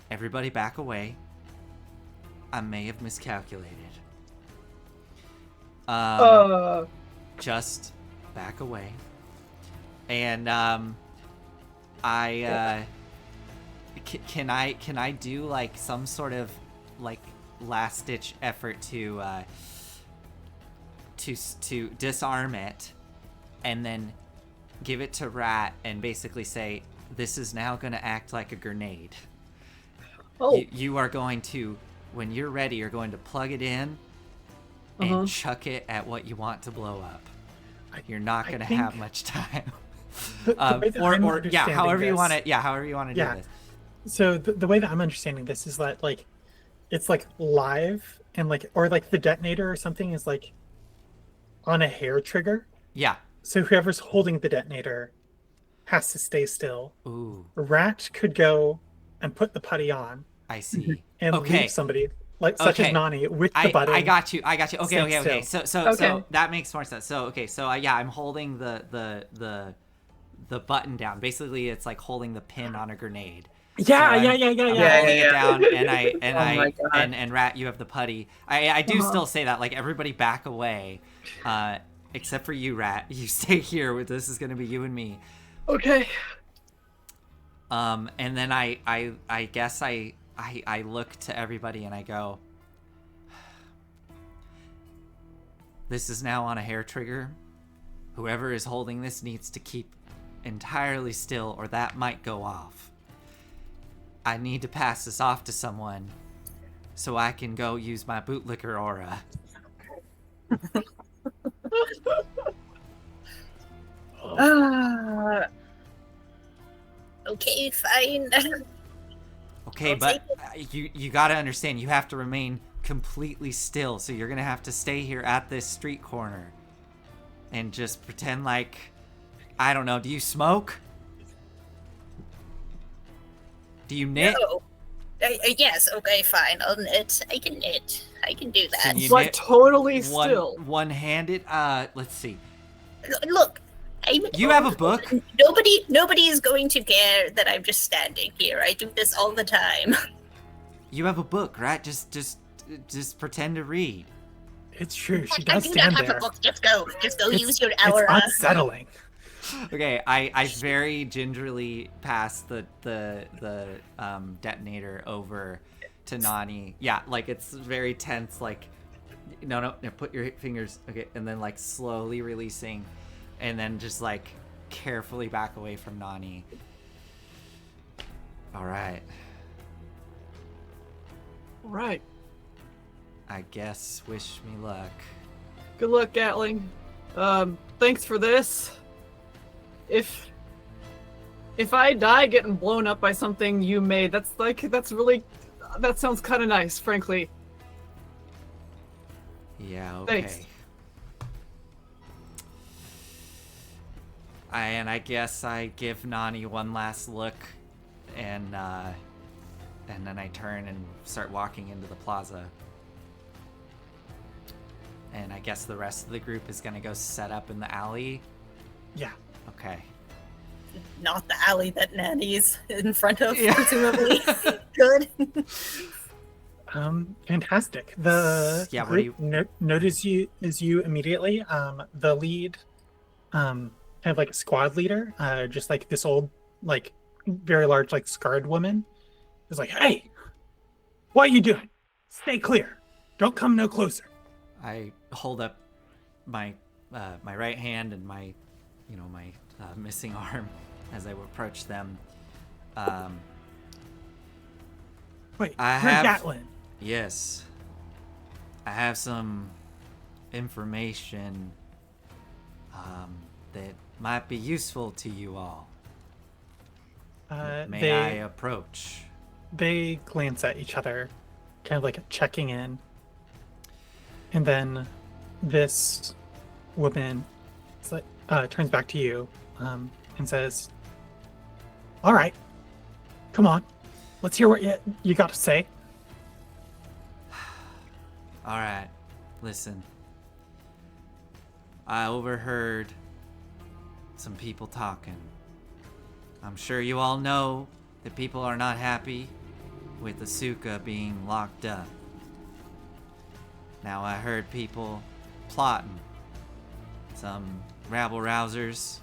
everybody back away. I may have miscalculated. Just back away. And can I do like some sort of like last ditch effort to disarm it, and then give it to Rat and basically say, this is now going to act like a grenade. Oh. You are going to, when you're ready, you're going to plug it in and chuck it at what you want to blow up. You're not going to have much time. However you want to do this. So the way that I'm understanding this is that like it's like live, and like, or like the detonator or something is like on a hair trigger. Yeah. So whoever's holding the detonator has to stay still. Ooh. Rat could go and put the putty on. I see. And leave somebody, like such as Nani, with the button. I got you. Okay. Still. So that makes more sense. So I'm holding the button down. Basically, it's like holding the pin on a grenade. Yeah. I'm holding it down, and Oh and Rat, you have the putty. I do still say that, like, everybody back away, except for you, Rat. You stay here. This is gonna be you and me. Okay. And then I guess I look to everybody and I go, this is now on a hair trigger. Whoever is holding this needs to keep entirely still, or that might go off. I need to pass this off to someone so I can go use my bootlicker aura. Okay, fine. Okay, but you gotta understand, you have to remain completely still, so you're gonna have to stay here at this street corner and just pretend like, I don't know, do you smoke? Do you knit? No. Yes, okay, fine. I'll knit. I can knit. I can do that. Can you But knit totally still. One-handed? Let's see. Look, You have a book? Nobody is going to care that I'm just standing here. I do this all the time. You have a book, right? Just pretend to read. It's true. She I does do stand not have there. a book. Just go use your It's aura. unsettling. Okay, I very gingerly pass the detonator over to Nani. Yeah, like it's very tense. Like, no, put your fingers. Okay, and then like slowly releasing, and then just like carefully back away from Nani. All right. Right. I guess wish me luck. Good luck, Gatling. Thanks for this. If I die getting blown up by something you made, that sounds kind of nice, frankly. Yeah, okay. Thanks. I guess I give Nani one last look, and then I turn and start walking into the plaza. And I guess the rest of the group is gonna go set up in the alley. Yeah. Okay. Not the alley that Nanny's in front of, Yeah. presumably. Good. Fantastic. The Yeah, what do group notices you immediately. The lead, kind of like a squad leader, just like this old, like very large, like scarred woman, is like, "Hey, what are you doing? Stay clear. Don't come no closer." I hold up my my right hand and my missing arm as I approach them. Wait, I you're have- Gatlin. Yes. I have some information that might be useful to you all. May I approach? They glance at each other, kind of like checking in. And then this woman turns back to you and says, "All right, come on, let's hear what you got to say." All right, listen. I overheard some people talking. I'm sure you all know that people are not happy with Asuka being locked up. Now I heard people plotting, some rabble-rousers,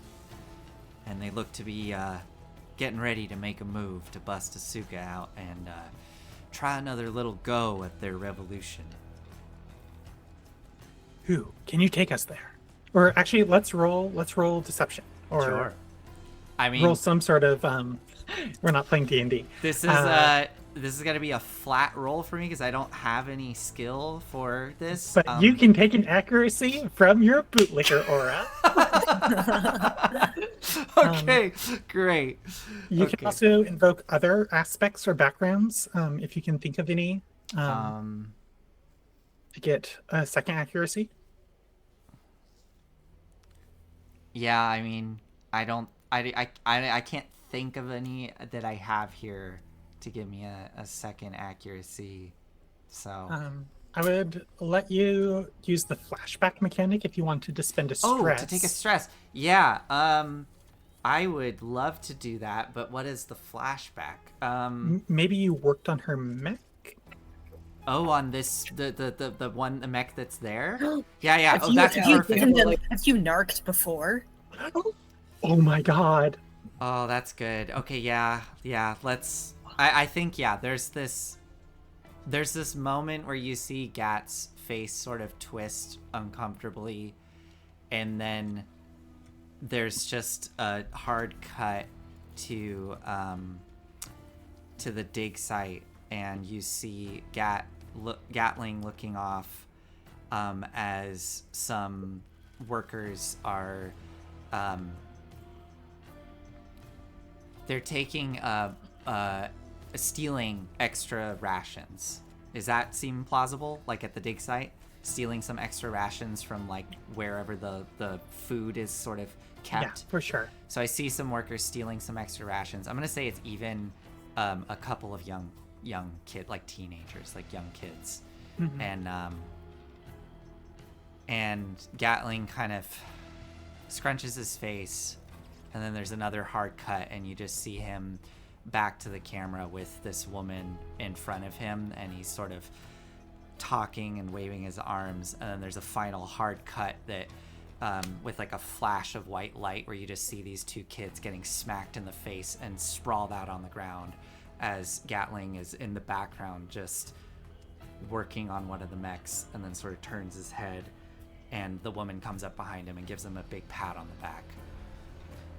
and they look to be getting ready to make a move to bust Asuka out and try another little go at their revolution. Who? Can you take us there? Or actually, let's roll deception. Or Sure. I mean, roll some sort of we're not playing D&D. this is gonna be a flat roll for me because I don't have any skill for this. But you can take an accuracy from your bootlicker aura. Okay, great. You can also invoke other aspects or backgrounds if you can think of any to get a second accuracy. Yeah, I mean, I can't think of any that I have here to give me a second accuracy. So. I would let you use the flashback mechanic if you wanted to spend a stress. Oh, to take a stress. Yeah. I would love to do that, but what is the flashback? Maybe you worked on her mech. Oh, on this the one the mech that's there. Yeah. Oh, that's have perfect. Have you narked before? Oh my god. Oh, that's good. Okay, yeah. Let's. I think there's this moment where you see Gat's face sort of twist uncomfortably, and then there's just a hard cut to the dig site, and you see Gatling looking off as some workers are they're taking stealing extra rations. Does that seem plausible? Like at the dig site, stealing some extra rations from like wherever the food is sort of kept. Yeah, for sure. So I see some workers stealing some extra rations. I'm gonna say it's even a couple of young kid, like teenagers, like young kids. Mm-hmm. And Gatling kind of scrunches his face, and then there's another hard cut, and you just see him back to the camera with this woman in front of him, and he's sort of talking and waving his arms, and then there's a final hard cut that with like a flash of white light where you just see these two kids getting smacked in the face and sprawled out on the ground as Gatling is in the background just working on one of the mechs, and then sort of turns his head, and the woman comes up behind him and gives him a big pat on the back.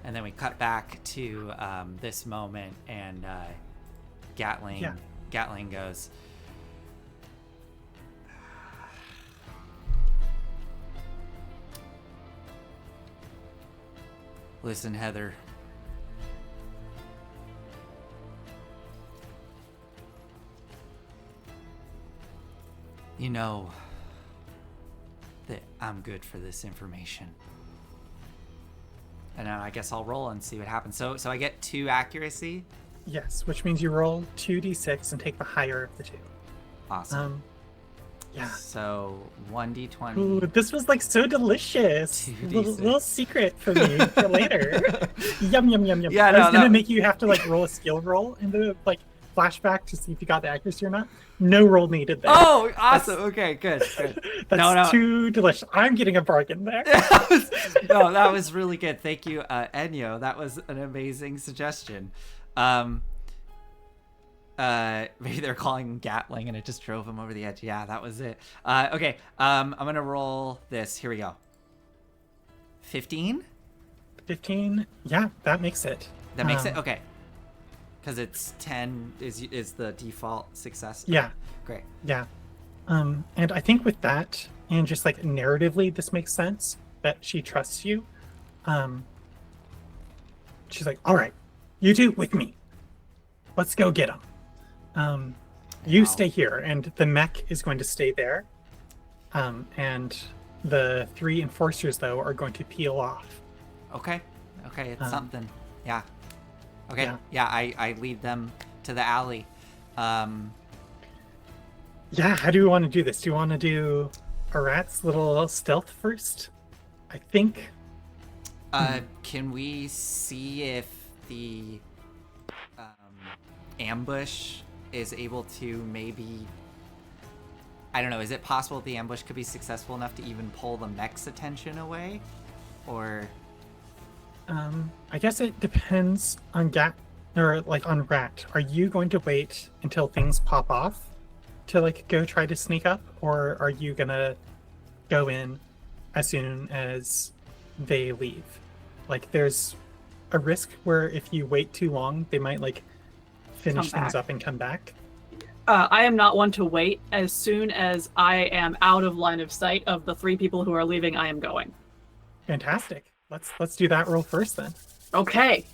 And then we cut back to this moment, and Gatling goes, "Listen, Heather. You know that I'm good for this information." And now I guess I'll roll and see what happens. So I get 2 accuracy? Yes, which means you roll 2d6 and take the higher of the 2. Awesome. Yeah. So 1d20. Ooh, this was like so delicious. 2d6. Little secret for me for later. Yum yum yum yum. Yeah, I was gonna make you have to like roll a skill roll in the like flashback to see if you got the accuracy or not. No roll needed there. Oh, awesome. Okay, good. That's too delicious. I'm getting a bargain there. No, that was really good. Thank you, Enyo. That was an amazing suggestion. Maybe they're calling him Gatling and it just drove him over the edge. Yeah, that was it. Okay, I'm gonna roll this. Here we go. 15? 15? Yeah, that makes it. That makes it? Okay. Because it's 10 is the default success. Yeah. Great. Yeah. And I think with that, and just like narratively, this makes sense that she trusts you. She's like, all right, you two with me. Let's go get them. You stay here, and the mech is going to stay there. And The 3 enforcers, though, are going to peel off. Okay, it's something. Yeah. Okay, Yeah. I lead them to the alley. Yeah, how do you want to do this? Do you want to do a rat's little stealth first? I think. Can we see if the ambush is able to maybe... I don't know, is it possible the ambush could be successful enough to even pull the mech's attention away? Or... I guess it depends on on Rat. Are you going to wait until things pop off to like go try to sneak up, or are you gonna go in as soon as they leave? Like, there's a risk where if you wait too long, they might like finish things up and come back. I am not one to wait. As soon as I am out of line of sight of the 3 people who are leaving, I am going. Fantastic. Let's do that roll first then. Okay.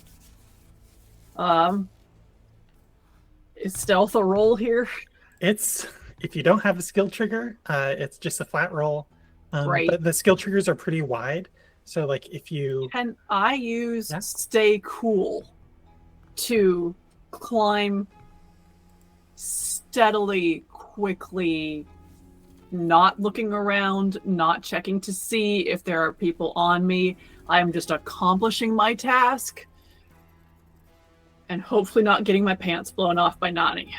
Is stealth a roll here? It's, if you don't have a skill trigger, it's just a flat roll. Right. But the skill triggers are pretty wide. So like if you... Can I use stay cool to climb steadily, quickly, not looking around, not checking to see if there are people on me? I am just accomplishing my task and hopefully not getting my pants blown off by Nani.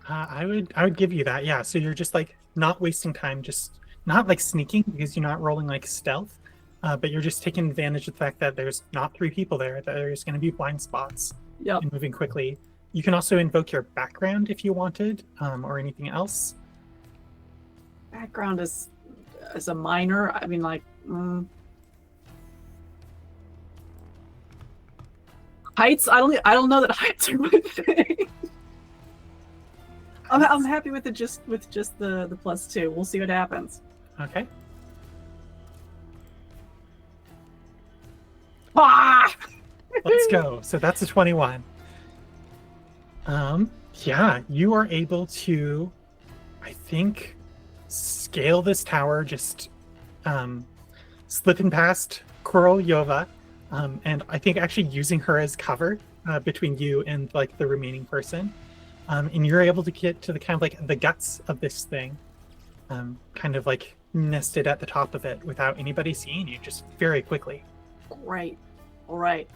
I would give you that. Yeah. So you're just like not wasting time, just not like sneaking because you're not rolling like stealth, but you're just taking advantage of the fact that there's not 3 people there, that there's going to be blind spots. Yep. And moving quickly. You can also invoke your background if you wanted, or anything else. Background is a minor. I mean, like, heights. I don't know that heights are my thing. I'm happy with just the +2. We'll see what happens. Okay. Ah! Let's go. So that's a 21. Yeah, you are able to, I think, scale this tower, just slipping past Korolyova, and I think actually using her as cover between you and like the remaining person. And you're able to get to the kind of like the guts of this thing, kind of like nested at the top of it without anybody seeing you, just very quickly. Great. All right.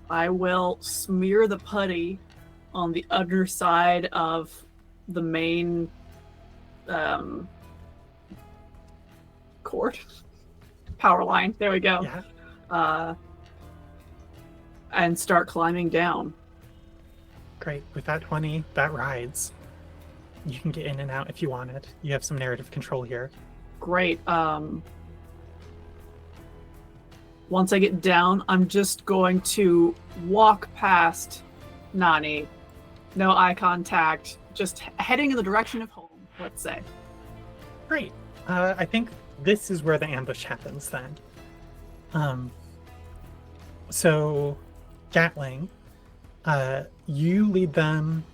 I will smear the putty on the underside of the main cord. Power line. There we go. Yeah. And start climbing down. Great. With that 20, that rides. You can get in and out if you wanted. You have some narrative control here. Great. Once I get down, I'm just going to walk past Nani. No eye contact. Just heading in the direction of home, let's say. Great. I think this is where the ambush happens then. So, Gatling, you lead them...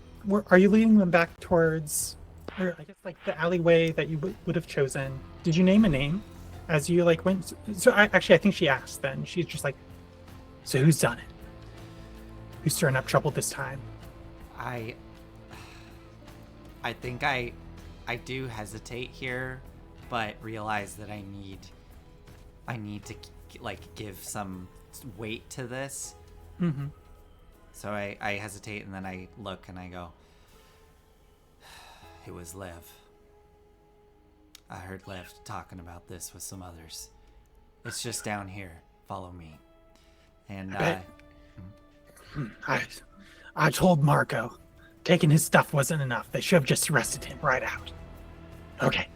Are you leading them back towards, or I guess like the alleyway that you would have chosen? Did you name a name as you like went? So I think she asked then. She's just like, so who's done it? Who's stirring up trouble this time? I think I do hesitate here, but realize that I need to like give some weight to this. Mm-hmm. So I hesitate, and then I look and I go, it was Lev. I heard Lev talking about this with some others. It's just down here. Follow me. And I told Marco, taking his stuff wasn't enough. They should have just arrested him right out. Okay.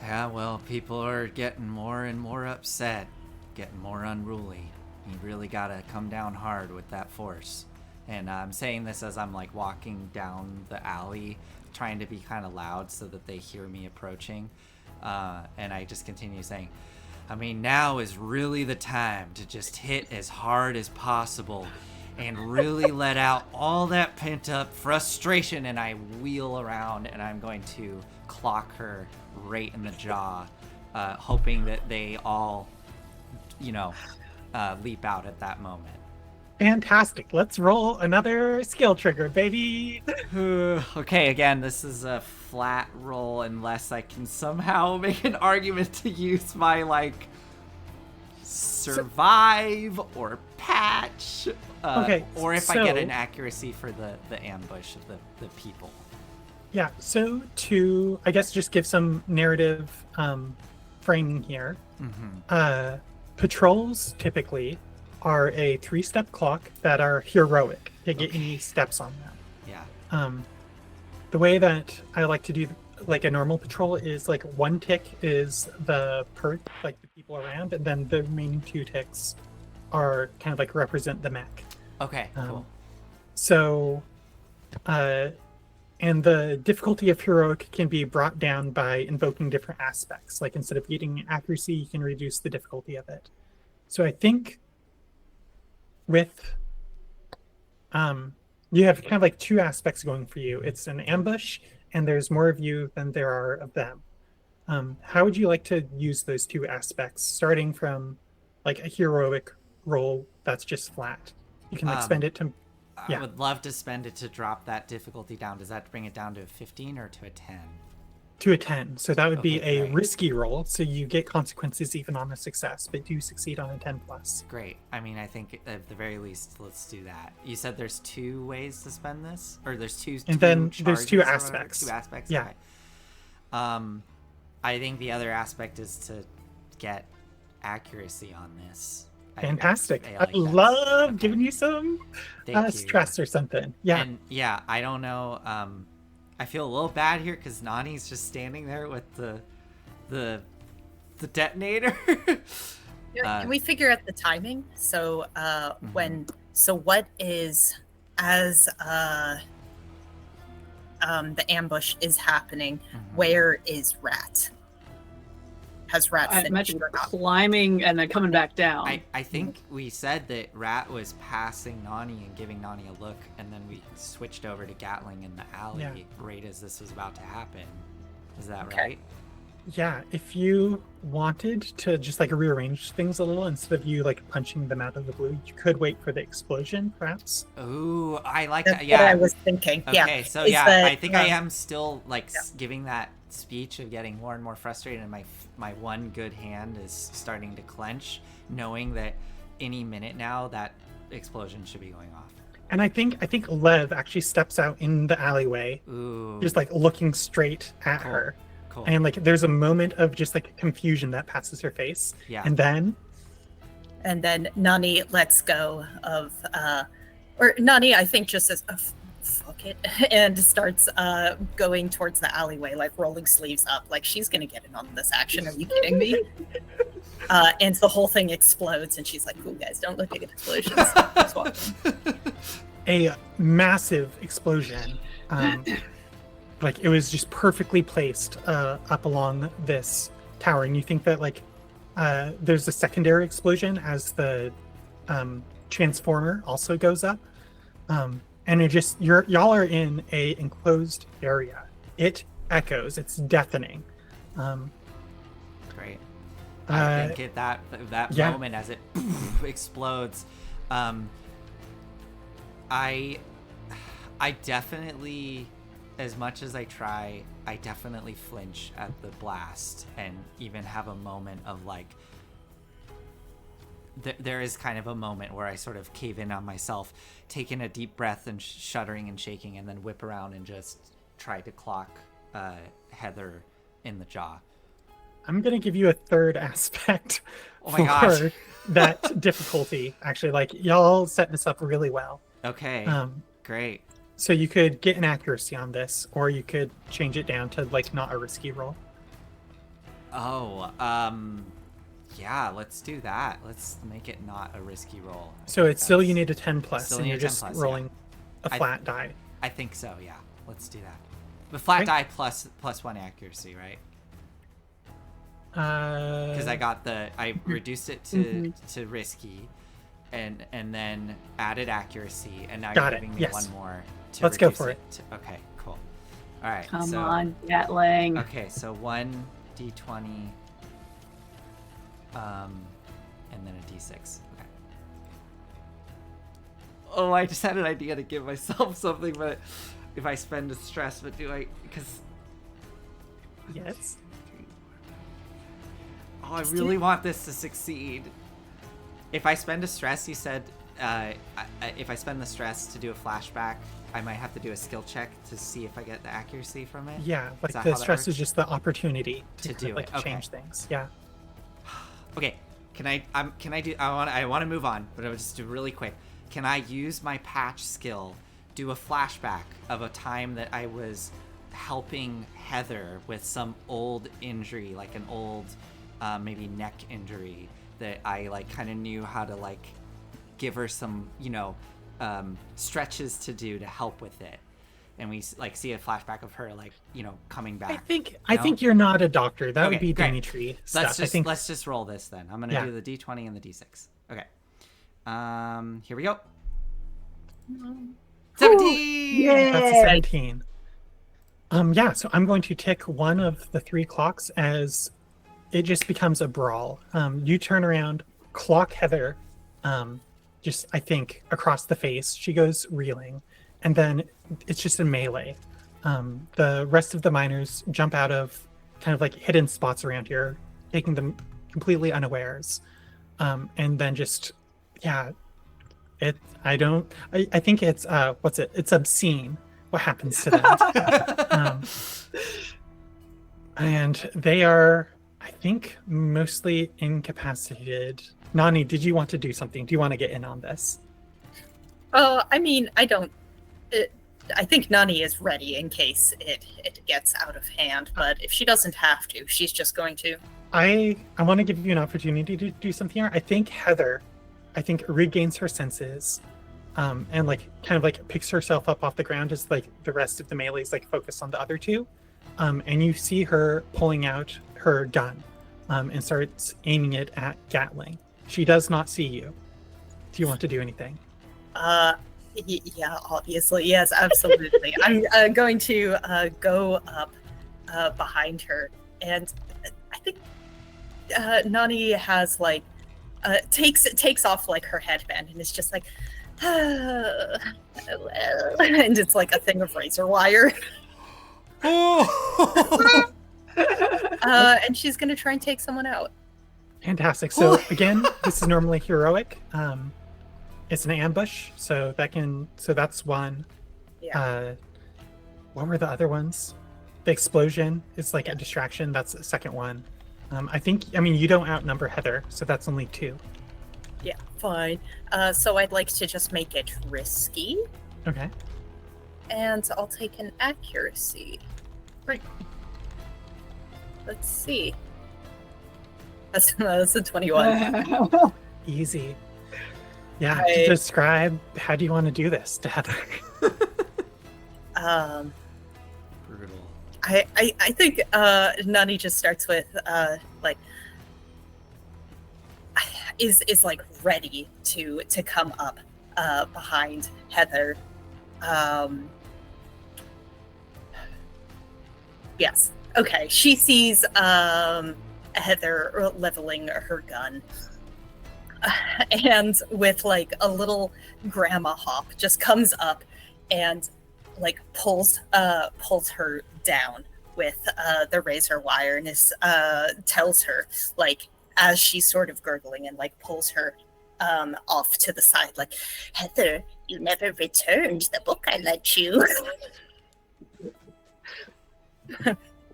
Yeah, well, people are getting more and more upset, getting more unruly. You really gotta come down hard with that force. And I'm saying this as I'm like walking down the alley, trying to be kind of loud so that they hear me approaching. And I just continue saying, I mean, now is really the time to just hit as hard as possible and really let out all that pent up frustration. And I wheel around and I'm going to clock her right in the jaw hoping that they all, leap out at that moment. Fantastic. Let's roll another skill trigger, baby. Okay, again, this is a flat roll unless I can somehow make an argument to use my, survive or patch. Okay, Or if I get an so- accuracy for the ambush of the people. Yeah, so to, I guess, just give some narrative framing here, Mm-hmm. patrols typically are a 3-step clock that are heroic to get any steps on them. Yeah. The way that I like to do like a normal patrol is like 1 tick is the the people around, and then the remaining 2 ticks are kind of like represent the mech. Okay, cool. So, and the difficulty of heroic can be brought down by invoking different aspects. Like instead of getting accuracy, you can reduce the difficulty of it. So I think with you have kind of like 2 aspects going for you. It's an ambush, and there's more of you than there are of them. How would you like to use those 2 aspects, starting from like a heroic roll that's just flat? You can like spend it to. I would love to spend it to drop that difficulty down. Does that bring it down to a 15 or to a 10? To a 10. So that would be Okay, a great. risky roll. So you get consequences even on a success, but do succeed on a 10 plus. Great. I mean, I think at the very least, let's do that. You said there's 2 ways to spend this, or there's two. And then there's 2 charges or whatever? aspects. 2 aspects. Yeah. Okay. I think the other aspect is to get accuracy on this. Fantastic. I, like that. love Okay. giving you some Thank you. stress or something. Yeah. And yeah, I don't know. I feel a little bad here because Nani's just standing there with the detonator. Can we figure out the timing? So what is as the ambush is happening, where is Rat? Has Rat I finished imagine or not? climbing and then coming back down. I think we said that Rat was passing Nani and giving Nani a look, and then we switched over to Gatling in the alley Yeah. right as this was about to happen. Is that Okay. right? Yeah. If you wanted to just like rearrange things a little instead of you like punching them out of the blue, you could wait for the explosion, perhaps. Ooh, I like That's that. what I Yeah. was thinking. Okay, Yeah. so Is yeah, that, I think I am still like yeah. giving that speech of getting more and more frustrated, and my one good hand is starting to clench, knowing that any minute now that explosion should be going off. And I think Lev actually steps out in the alleyway, Ooh, just like looking straight at Cool. her. cool. And like there's a moment of just like confusion that passes her face. Yeah. And then And then Nani lets go of, or Nani, I think, just says, fuck it, and starts going towards the alleyway, like rolling sleeves up, like she's gonna get in on this action. Are you kidding me? And the whole thing explodes, and she's like, "Cool guys, don't look at explosions." Just walking. a massive explosion. Like it was just perfectly placed up along this tower, and you think that like there's a secondary explosion as the transformer also goes up, and it just y'all are in a enclosed area. It echoes. It's deafening. Great. I think at that yeah. moment as it explodes, I definitely, as much as I try, I definitely flinch at the blast and even have a moment of like, there is kind of a moment where I sort of cave in on myself, taking a deep breath and shuddering and shaking, and then whip around and just try to clock Heather in the jaw. I'm gonna give you a third aspect Oh my gosh. for that difficulty. Actually, like y'all set this up really well. Okay, great. So you could get an accuracy on this, or you could change it down to like not a risky roll. Oh, yeah, let's do that. Let's make it not a risky roll. So it's still you need a 10 plus, Still and need you're a 10 just plus, yeah. rolling a I- flat die. I think so, yeah. Let's do that. The flat Okay. die plus 1 accuracy, right? Because I reduced it to risky, and then added accuracy, and now Got you're it, giving me yes. one more to Let's go reduce for it. Okay, cool. All right. Come so, on, Gatling. Okay, so 1d20 and then a d6. Okay. Oh, I just had an idea to give myself something, but if I spend a stress, but do I? Because Yes. oh, I really want this to succeed. If I spend a stress, you said, if I spend the stress to do a flashback, I might have to do a skill check to see if I get the accuracy from it. Yeah, like that the how that stress works? is just the opportunity To kind do of, like it, okay. change things. Yeah. Okay, can I do? I want to move on, but I'll just do really quick. Can I use my patch skill, do a flashback of a time that I was helping Heather with some old injury, like an old maybe neck injury that I like kind of knew how to like give her some, stretches to do to help with it. And we like see a flashback of her like, coming back. I think you're not a doctor. That Okay, would be great. Dimitri stuff. Let's just roll this then. I'm gonna Yeah. do the d20 and the d6. Okay. Here we go. 17. That's a 17. Yeah, so I'm going to tick one of the 3 clocks as it just becomes a brawl. You turn around, clock Heather, just I think across the face. She goes reeling, and then it's just a melee. The rest of the miners jump out of kind of like hidden spots around here, taking them completely unawares, and then just I think it's it's obscene what happens to them. And they are, I think, mostly incapacitated. Nani, did you want to do something? Do you want to get in on this? I mean, I don't. I think Nani is ready in case it gets out of hand, but if she doesn't have to, she's just going to. I want to give you an opportunity to do something here. I think Heather, regains her senses, and like kind of like picks herself up off the ground as like the rest of the melees like focus on the other two, and you see her pulling out her gun, and starts aiming it at Gatling. She does not see you. Do you want to do anything? Yeah, obviously, yes, absolutely. I'm going to go up behind her, and I think Nani has like takes off like her headband and is just like, well, and it's like a thing of razor wire. Oh! And she's gonna try and take someone out. Fantastic. So again, this is normally heroic. It's an ambush, so that's one. Yeah. What were the other ones? The explosion is like a distraction. That's the second one. You don't outnumber Heather, so that's only 2. Yeah, fine. So I'd like to just make it risky, Okay. and I'll take an accuracy. Great. Let's see. That's a 21. Easy. Yeah. To describe, how do you want to do this to Heather? Brutal. I think Nani just starts with is like ready to come up behind Heather. Yes. Okay. She sees Heather leveling her gun. And with like a little grandma hop just comes up and like pulls her down with the razor wire and tells her, like, as she's sort of gurgling, and like pulls her off to the side, like, Heather, you never returned the book I lent you.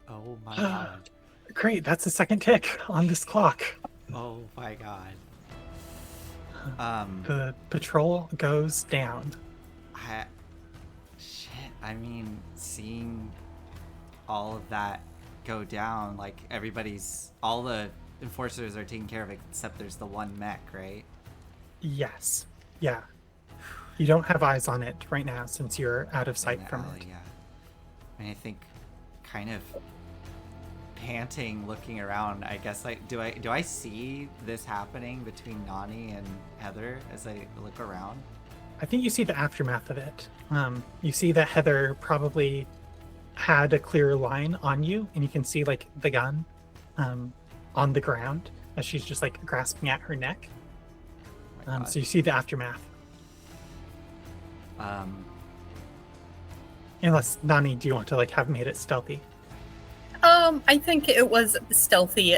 Oh my god. Great. That's the second tick on this clock. Oh my god. The patrol goes down. I mean, seeing all of that go down, like all the enforcers are taking care of it, except there's the one mech, right? Yes. Yeah. You don't have eyes on it right now since you're out of sight In the from alley, it. yeah. I mean, I think kind of panting, looking around, I guess do I see this happening between Nani and Heather as I look around? I think you see the aftermath of it. You see that Heather probably had a clear line on you, and you can see like the gun on the ground. as she's just like grasping at her neck. Oh my God. So you see the aftermath. Um, Unless, Nani, do you want to like have made it stealthy? I think it was stealthy.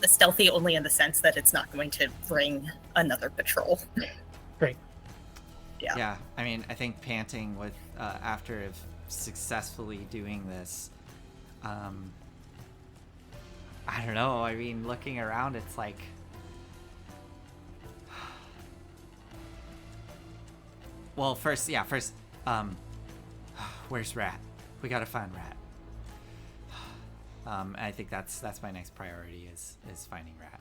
Stealthy only in the sense that it's not going to bring another patrol. Great. Yeah. I mean, I think panting with after successfully doing this, I don't know. I mean, looking around, it's like, well, first, where's Rat? We gotta find Rat. I think that's my next priority is finding Rat.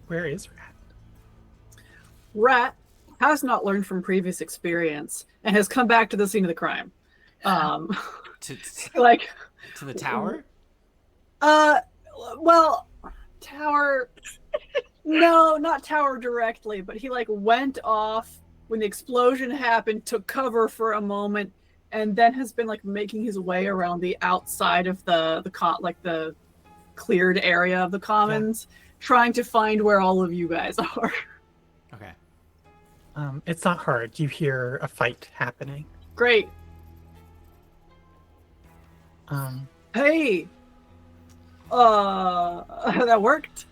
Where is Rat? Rat has not learned from previous experience and has come back to the scene of the crime. To Like, to the tower? well, tower. No, not tower directly, but he like went off when the explosion happened, took cover for a moment, and then has been like making his way around the outside of the cleared area of the commons, trying to find where all of you guys are. Okay. It's not hard. You hear a fight happening. Great. Hey. That worked.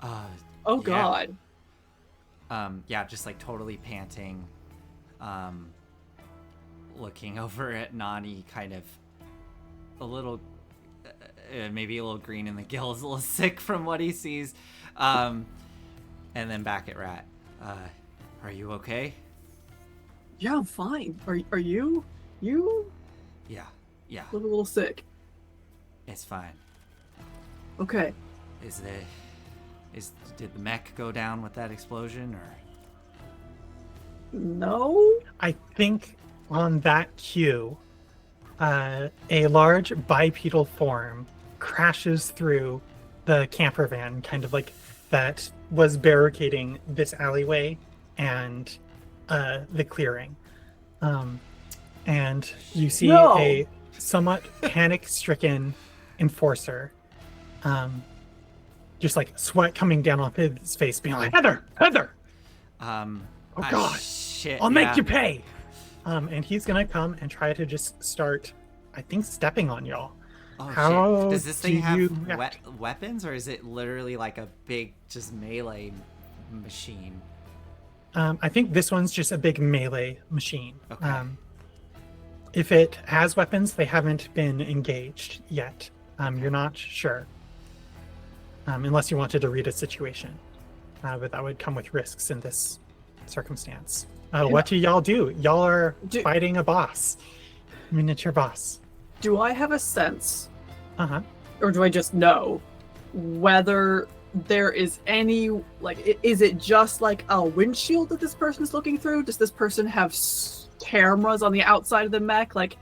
Oh yeah. God. Yeah, just like totally panting, looking over at Nani, kind of a little, maybe a little green in the gills, a little sick from what he sees, and then back at Rat. Are you okay? Yeah, I'm fine. Are you? You Yeah, look a little sick. it's fine. Okay. Did the mech go down with that explosion, or? No. I think on that cue, a large bipedal form crashes through the camper van, kind of like that was barricading this alleyway and the clearing. And you see a somewhat panic-stricken enforcer, just like sweat coming down off his face, being like, Heather! Oh God! Shit! I'll make you pay! And he's gonna come and try to just start, I think, stepping on y'all. Oh How shit! Does this thing do have you react? weapons, or is it literally like a big, just melee machine? I think this one's just a big melee machine. Okay. If it has weapons, they haven't been engaged yet. You're not sure. Unless you wanted to read a situation. But that would come with risks in this circumstance. What do y'all do? Y'all are fighting a boss. Miniature boss. Do I have a sense, Uh-huh. or do I just know whether there is any, like, is it just like a windshield that this person is looking through? Does this person have cameras on the outside of the mech? Like,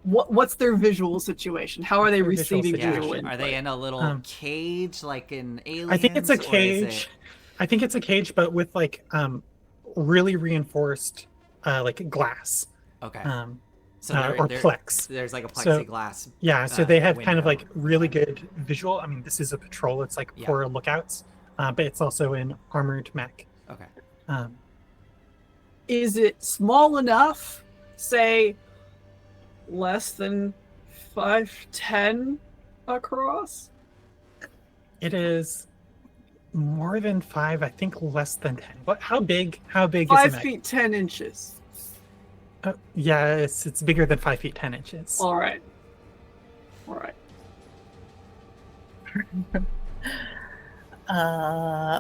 what's their visual situation? How are they Their visual receiving situation. visual Are input? they in a little cage, like in Aliens? I think it's a or is cage. I think it's a cage, but with like really reinforced like glass. Okay. So Or plex. There's like a So- plexiglass. Yeah, so they have kind of window. like really good visual. I mean, this is a patrol. It's like Yeah. for lookouts, but it's also an armored mech. Okay. Is it small enough, say, less than 5'10" across? It is more than 5. I think less than 10. What? How big? How big is 5 the mech? feet 10 inches. Yeah, it's bigger than 5 feet 10 inches. All right.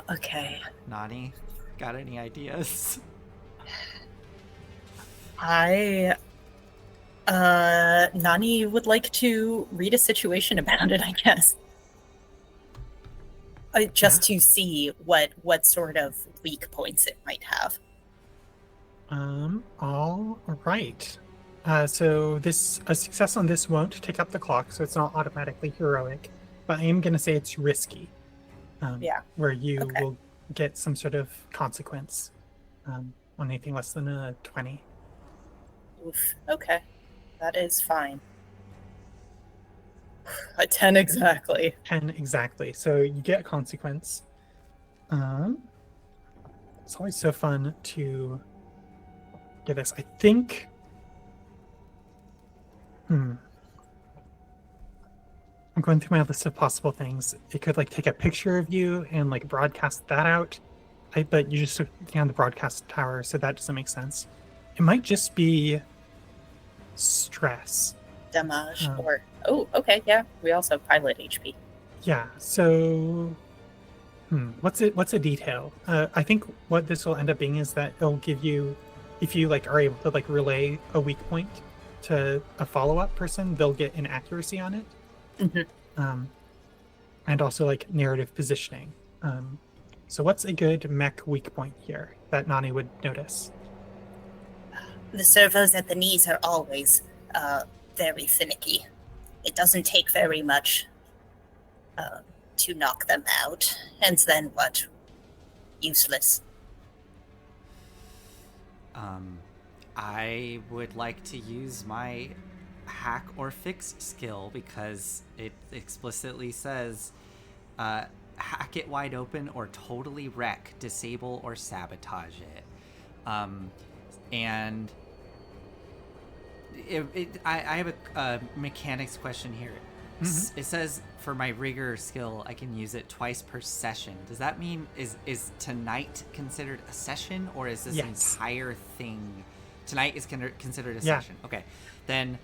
Okay. Nani, got any ideas? Nani would like to read a situation about it, I guess. Just to see what sort of weak points it might have. All right. So a success on this won't tick up the clock, so it's not automatically heroic. But I am gonna say it's risky. Yeah. Where you Okay. will get some sort of consequence on anything less than a 20. Oof. Okay. That is fine. A 10 exactly. 10 exactly. So you get a consequence. It's always so fun to get this. I think. I'm going through my list of possible things. It could like take a picture of you and like broadcast that out. But you just took down the broadcast tower, so that doesn't make sense. It might just be stress. Damage Um, or oh, okay, yeah. We also have pilot HP. Yeah. So, what's it? What's a detail? I think what this will end up being is that it'll give you, if you like are able to like relay a weak point to a follow-up person, they'll get an accuracy on it, and also like narrative positioning. So, what's a good mech weak point here that Nani would notice? The servos at the knees are always very finicky. It doesn't take very much to knock them out. And then what? Useless. I would like to use my hack or fix skill because it explicitly says hack it wide open or totally wreck, disable, or sabotage it. And I have a mechanics question here. It says for my rigor skill, I can use it twice per session. Does that mean is tonight considered a session, or is this entire thing? Tonight is considered a session. Okay, then,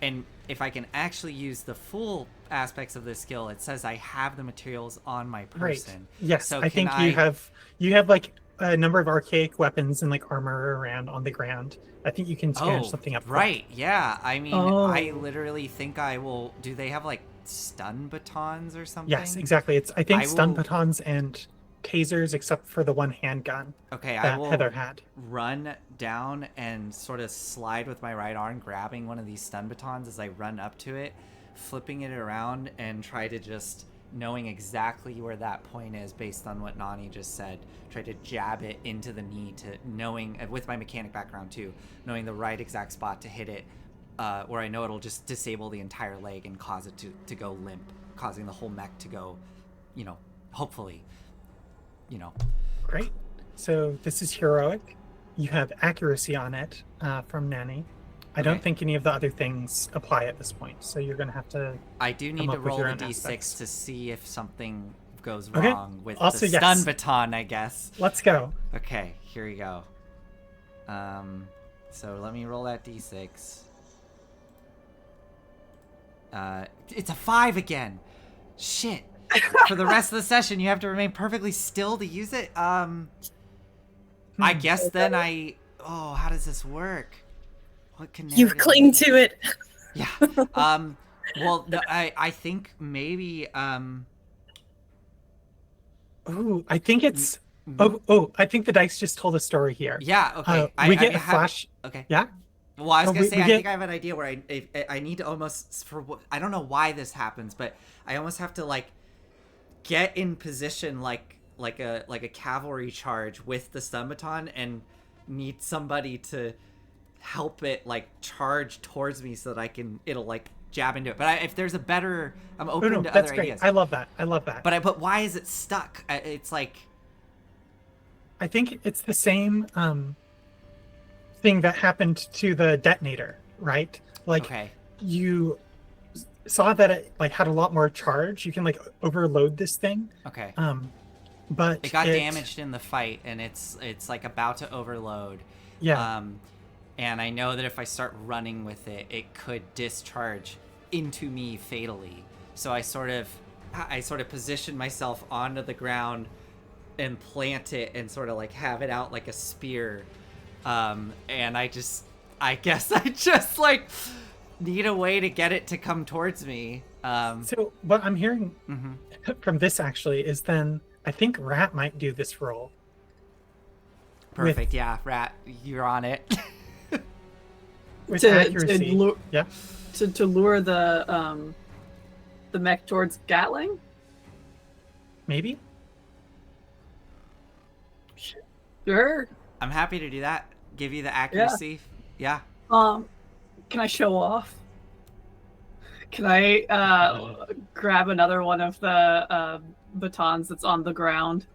and if I can actually use the full aspects of this skill, it says I have the materials on my person. Right. Yes, so I think you have like a number of archaic weapons and like armor around on the ground. I think you can scan something up. Right. Yeah. I mean, I literally think I will. Do they have like stun batons or something? Yes, exactly. I think stun batons and tasers, except for the one handgun. Okay, that I will Heather had. Run down and sort of slide with my right arm, grabbing one of these stun batons as I run up to it, flipping it around, and try to just, knowing exactly where that point is based on what Nani just said, try to jab it into the knee, to knowing, with my mechanic background too, knowing the right exact spot to hit it, where I know it'll just disable the entire leg and cause it to go limp, causing the whole mech to go, hopefully, Great. So this is heroic. You have accuracy on it from Nani. I don't think any of the other things apply at this point, so you're going to have to. I do need to roll the d6 aspects to see if something goes wrong with also, the stun baton, I guess. Let's go. Okay, here we go. So let me roll that d6. It's a 5 again. Shit. For the rest of the session, you have to remain perfectly still to use it. I guess then how does this work? What can you cling to it? Yeah. Well, no, I think maybe. Ooh, I think it's. I think the dice just told a story here. Yeah. Okay. We get a flash. Okay. Yeah. Well, I was gonna say, I think I have an idea where I need to almost, I don't know why this happens, but I almost have to like get in position like a cavalry charge with the stun baton, and need somebody to help it like charge towards me so that it'll like jab into it. But if there's a better, I'm open to other ideas. I love that. But why is it stuck? It's like, I think it's the same thing that happened to the detonator, right? Like you saw that it like had a lot more charge. You can like overload this thing. Okay. But it got damaged in the fight, and it's like about to overload. Yeah. And I know that if I start running with it, it could discharge into me fatally. So I sort of position myself onto the ground and plant it and sort of like have it out like a spear. And I guess I just like need a way to get it to come towards me. So what I'm hearing from this actually is then I think Rat might do this role. Perfect. Yeah, Rat, you're on it. With accuracy. To lure the mech towards Gatling? Maybe? Sure. I'm happy to do that. Give you the accuracy. Yeah. Can I show off? Can I grab another one of the batons that's on the ground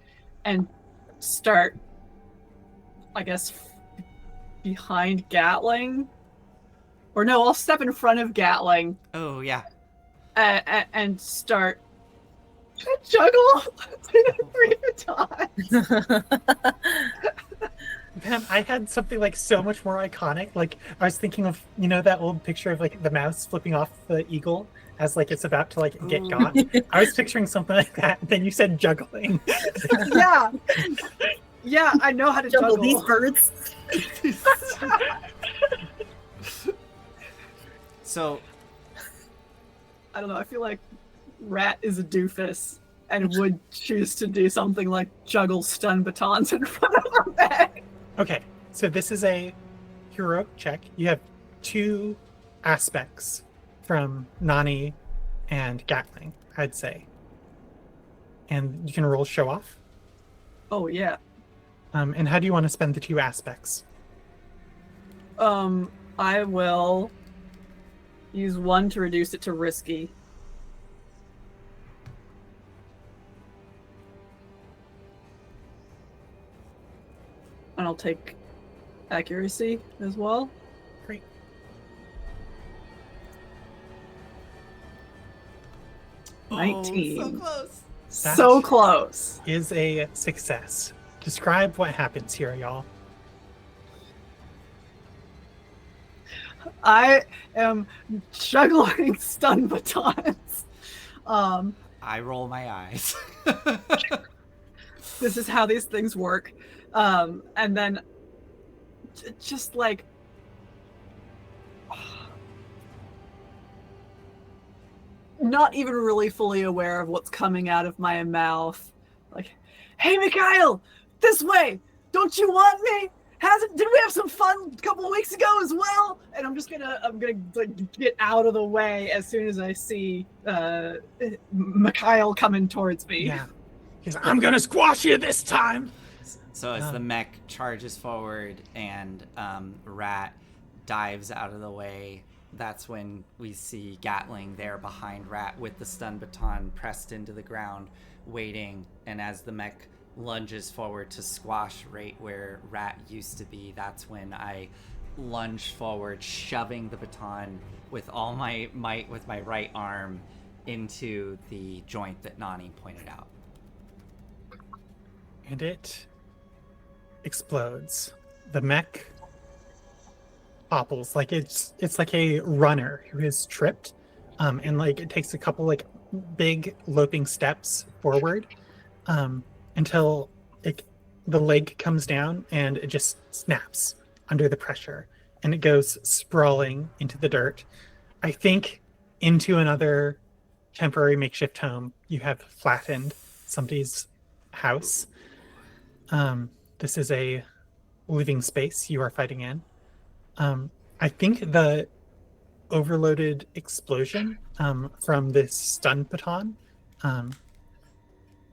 and start, I guess, behind Gatling? Or no, I'll step in front of Gatling Oh, yeah. and start to juggle 3 batons. Man, I had something like so much more iconic. Like I was thinking of, that old picture of like the mouse flipping off the eagle as like it's about to like get got. I was picturing something like that. And then you said juggling. Yeah. Yeah, I know how to juggle. These birds. So, I don't know. I feel like Rat is a doofus and would choose to do something like juggle stun batons in front of her back. Okay, so this is a heroic check. You have 2 aspects from Nani and Gatling, I'd say. And you can roll show off. Oh yeah. And how do you want to spend the 2 aspects? I will use 1 to reduce it to risky. And I'll take accuracy as well. Great. oh, 19. so close. So close. Is a success. Describe what happens here, y'all. I am juggling stun batons. I roll my eyes. This is how these things work. And then just like not even really fully aware of what's coming out of my mouth. Like, hey Mikhail, this way! Don't you want me? Did we have some fun a couple weeks ago as well? And I'm gonna like get out of the way as soon as I see Mikhail coming towards me. Yeah. He's like, I'm gonna squash you this time. So as the mech charges forward and Rat dives out of the way, that's when we see Gatling there behind Rat with the stun baton pressed into the ground, waiting. And as the mech lunges forward to squash right where Rat used to be, that's when I lunge forward, shoving the baton with all my might with my right arm into the joint that Nani pointed out. And it explodes. The mech topples like it's like a runner who is tripped, and like it takes a couple like big loping steps forward, until the leg comes down and it just snaps under the pressure and it goes sprawling into the dirt. I think into another temporary makeshift home. You have flattened somebody's house. This is a living space you are fighting in. I think the overloaded explosion from this stun baton.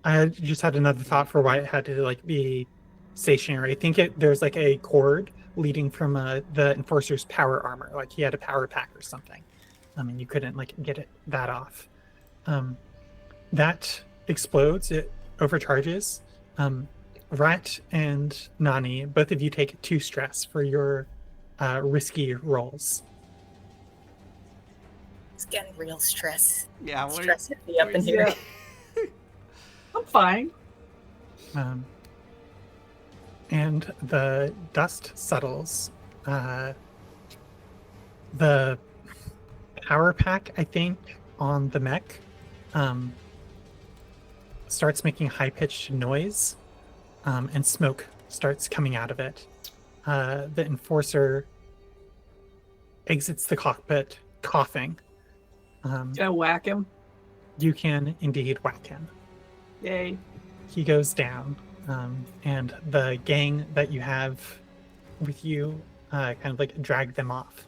I just had another thought for why it had to like be stationary. I think there's like a cord leading from the enforcer's power armor, like he had a power pack or something. And you couldn't like get that off. That explodes. It overcharges. Rat and Nani, both of you take 2 stress for your risky rolls. It's getting real stress. Yeah, Stressing me up in here. I'm fine. And the dust settles. The power pack, I think, on the mech starts making high-pitched noise, and smoke starts coming out of it. The enforcer exits the cockpit coughing. Can I whack him? You can indeed whack him. Yay. He goes down, and the gang that you have with you kind of like drag them off.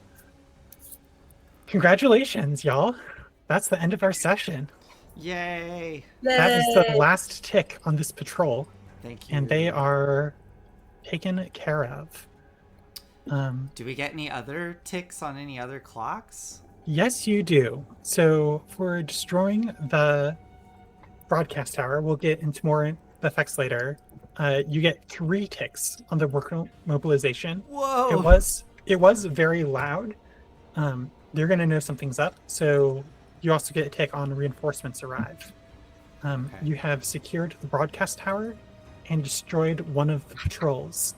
Congratulations, y'all. That's the end of our session. Yay! That is the last tick on this patrol, Thank you. and they are taken care of. Do we get any other ticks on any other clocks? Yes, you do. So for destroying the broadcast tower, we'll get into more effects later. You get 3 ticks on the worker mobilization. Whoa! It was very loud. They're gonna know something's up. So you also get a tick on reinforcements arrive. Okay. You have secured the broadcast tower and destroyed one of the patrols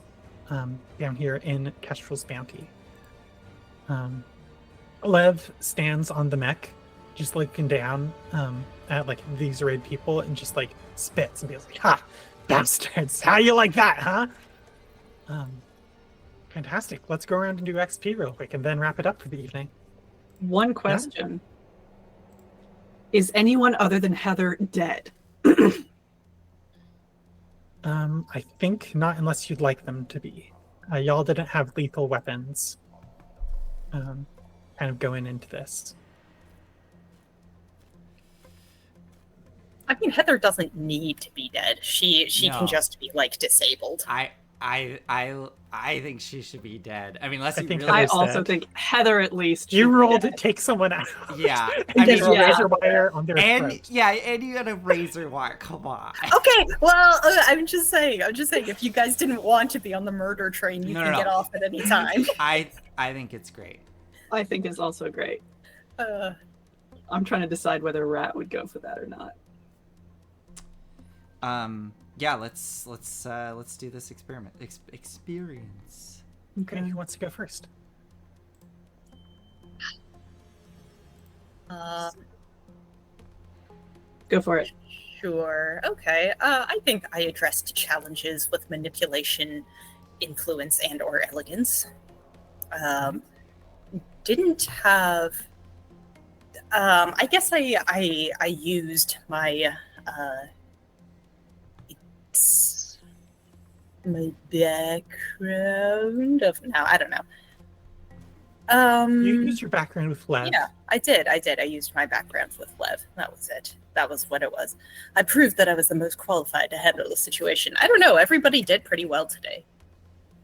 down here in Kestrel's Bounty. Lev stands on the mech, just looking down at like these raid people and just like spits and feels like, "Ha, bastards! How you like that, huh?" Fantastic. Let's go around and do XP real quick and then wrap it up for the evening. One question. Is anyone other than Heather dead? I think not unless you'd like them to be. Y'all didn't have lethal weapons kind of going into this. I mean, Heather doesn't need to be dead. She No. can just be like disabled. I think she should be dead. I mean, unless I you think really. I Heather's also dead. think Heather at least. You should be rolled to dead. take someone out. Yeah. and I get mean, a yeah. razor wire on their and throat. yeah, and you got a razor wire. Come on. Okay, well, I'm just saying, if you guys didn't want to be on the murder train, you No, can no, get no. off at any time. I think it's great. I think is also great. Uh, I'm trying to decide whether Rat would go for that or not. Yeah, let's do this experiment experience. Okay, who wants to go first? Go for it. Sure. Okay. I think I addressed challenges with manipulation, influence, and/or elegance. Didn't have. I guess I used my my background of now. I don't know. You used your background with Lev. Yeah, I did. I used my background with Lev. That was it. That was what it was. I proved that I was the most qualified to handle the situation. I don't know. Everybody did pretty well today.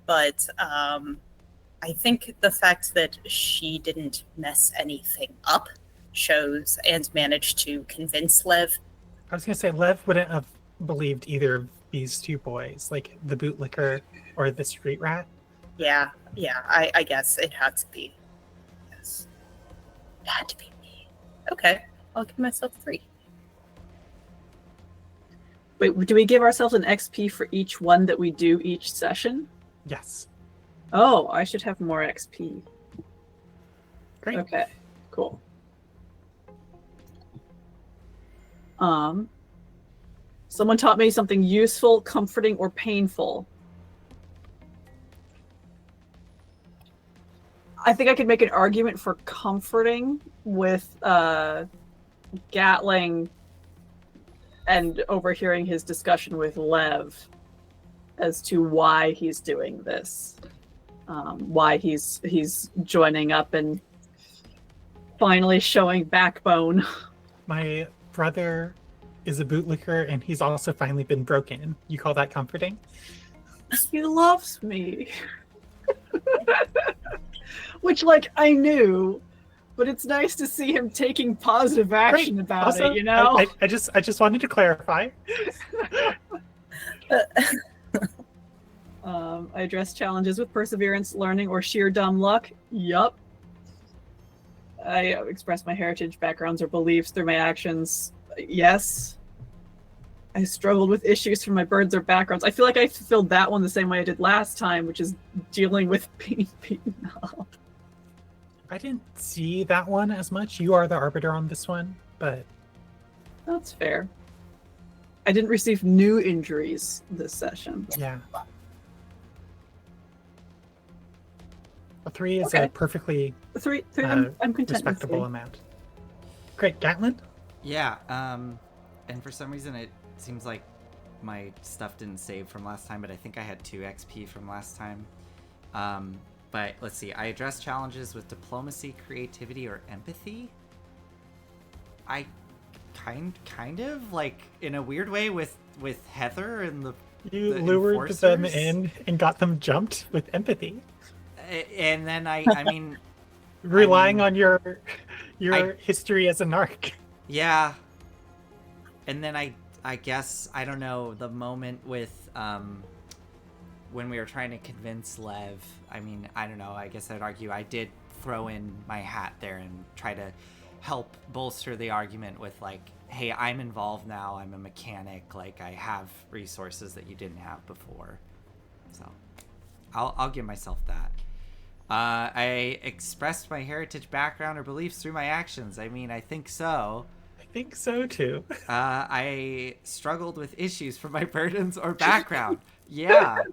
But I think the fact that she didn't mess anything up shows and managed to convince Lev. I was gonna say Lev wouldn't have believed either of these 2 boys, like the bootlicker or the street rat. Yeah, I guess it had to be. Yes. It had to be me. Okay, I'll give myself 3. Wait, do we give ourselves an XP for each one that we do each session? Yes. Oh, I should have more XP. Great. Okay, cool. Someone taught me something useful, comforting, or painful. I think I could make an argument for comforting with Gatling and overhearing his discussion with Lev as to why he's doing this, why he's joining up and finally showing backbone. My brother is a bootlicker and he's also finally been broken. You call that comforting? He loves me. Which, like, I knew, but it's nice to see him taking positive action Great. about Also, it, you know? I just wanted to clarify. I address challenges with perseverance, learning, or sheer dumb luck. Yup. I express my heritage, backgrounds, or beliefs through my actions. Yes. I struggled with issues from my birds or backgrounds. I feel like I fulfilled that one the same way I did last time, which is dealing with being beaten up. I didn't see that one as much. You are the arbiter on this one, but That's fair. I didn't receive new injuries this session. yeah. A 3 is Okay. a perfectly Three, I'm content with respectable 3. amount. Great, Gatlin? Yeah. And for some reason it seems like my stuff didn't save from last time, but I think I had 2 XP from last time. But let's see. I address challenges with diplomacy, creativity, or empathy. I kind of like in a weird way with Heather and the You the lured them enforcers. in and got them jumped with empathy. And then I mean Relying mean- on your your history as a narc. Yeah. And then I guess, I don't know, the moment with when we were trying to convince Lev, I mean, I don't know, I guess I'd argue I did throw in my hat there and try to help bolster the argument with like, hey, I'm involved now, I'm a mechanic, like I have resources that you didn't have before. So I'll give myself that. I expressed my heritage background or beliefs through my actions. I mean, I think so. I think so too. I struggled with issues from my burdens or background. Yeah.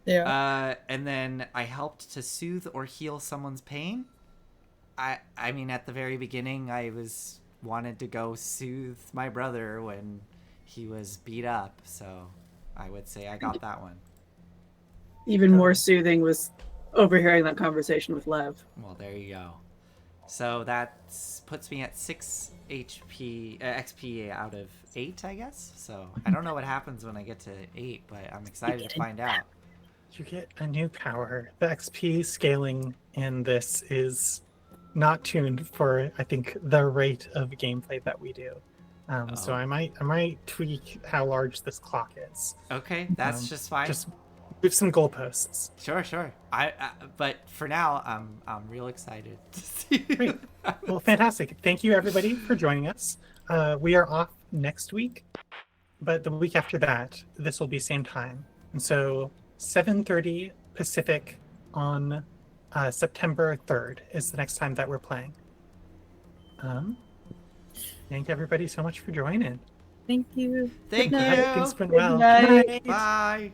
Yeah. And then I helped to soothe or heal someone's pain. I mean, at the very beginning, I wanted to go soothe my brother when he was beat up. So I would say I got that one. Even more soothing was overhearing that conversation with Lev. Well, there you go. So that puts me at 6 XP out of 8, I guess. So I don't know what happens when I get to 8, but I'm excited to find out. You get a new power. The XP scaling in this is not tuned for, I think, the rate of gameplay that we do. So I might tweak how large this clock is. Okay, that's just fine. Just move some goalposts. Sure. But for now, I'm real excited to see. Great. Well, fantastic. Thank you, everybody, for joining us. We are off next week, but the week after that, this will be same time. And so 7:30 Pacific on September 3rd is the next time that we're playing. Thank everybody so much for joining. Thank you. Thank Good you. night. Things been well. Good night. Good night. Bye.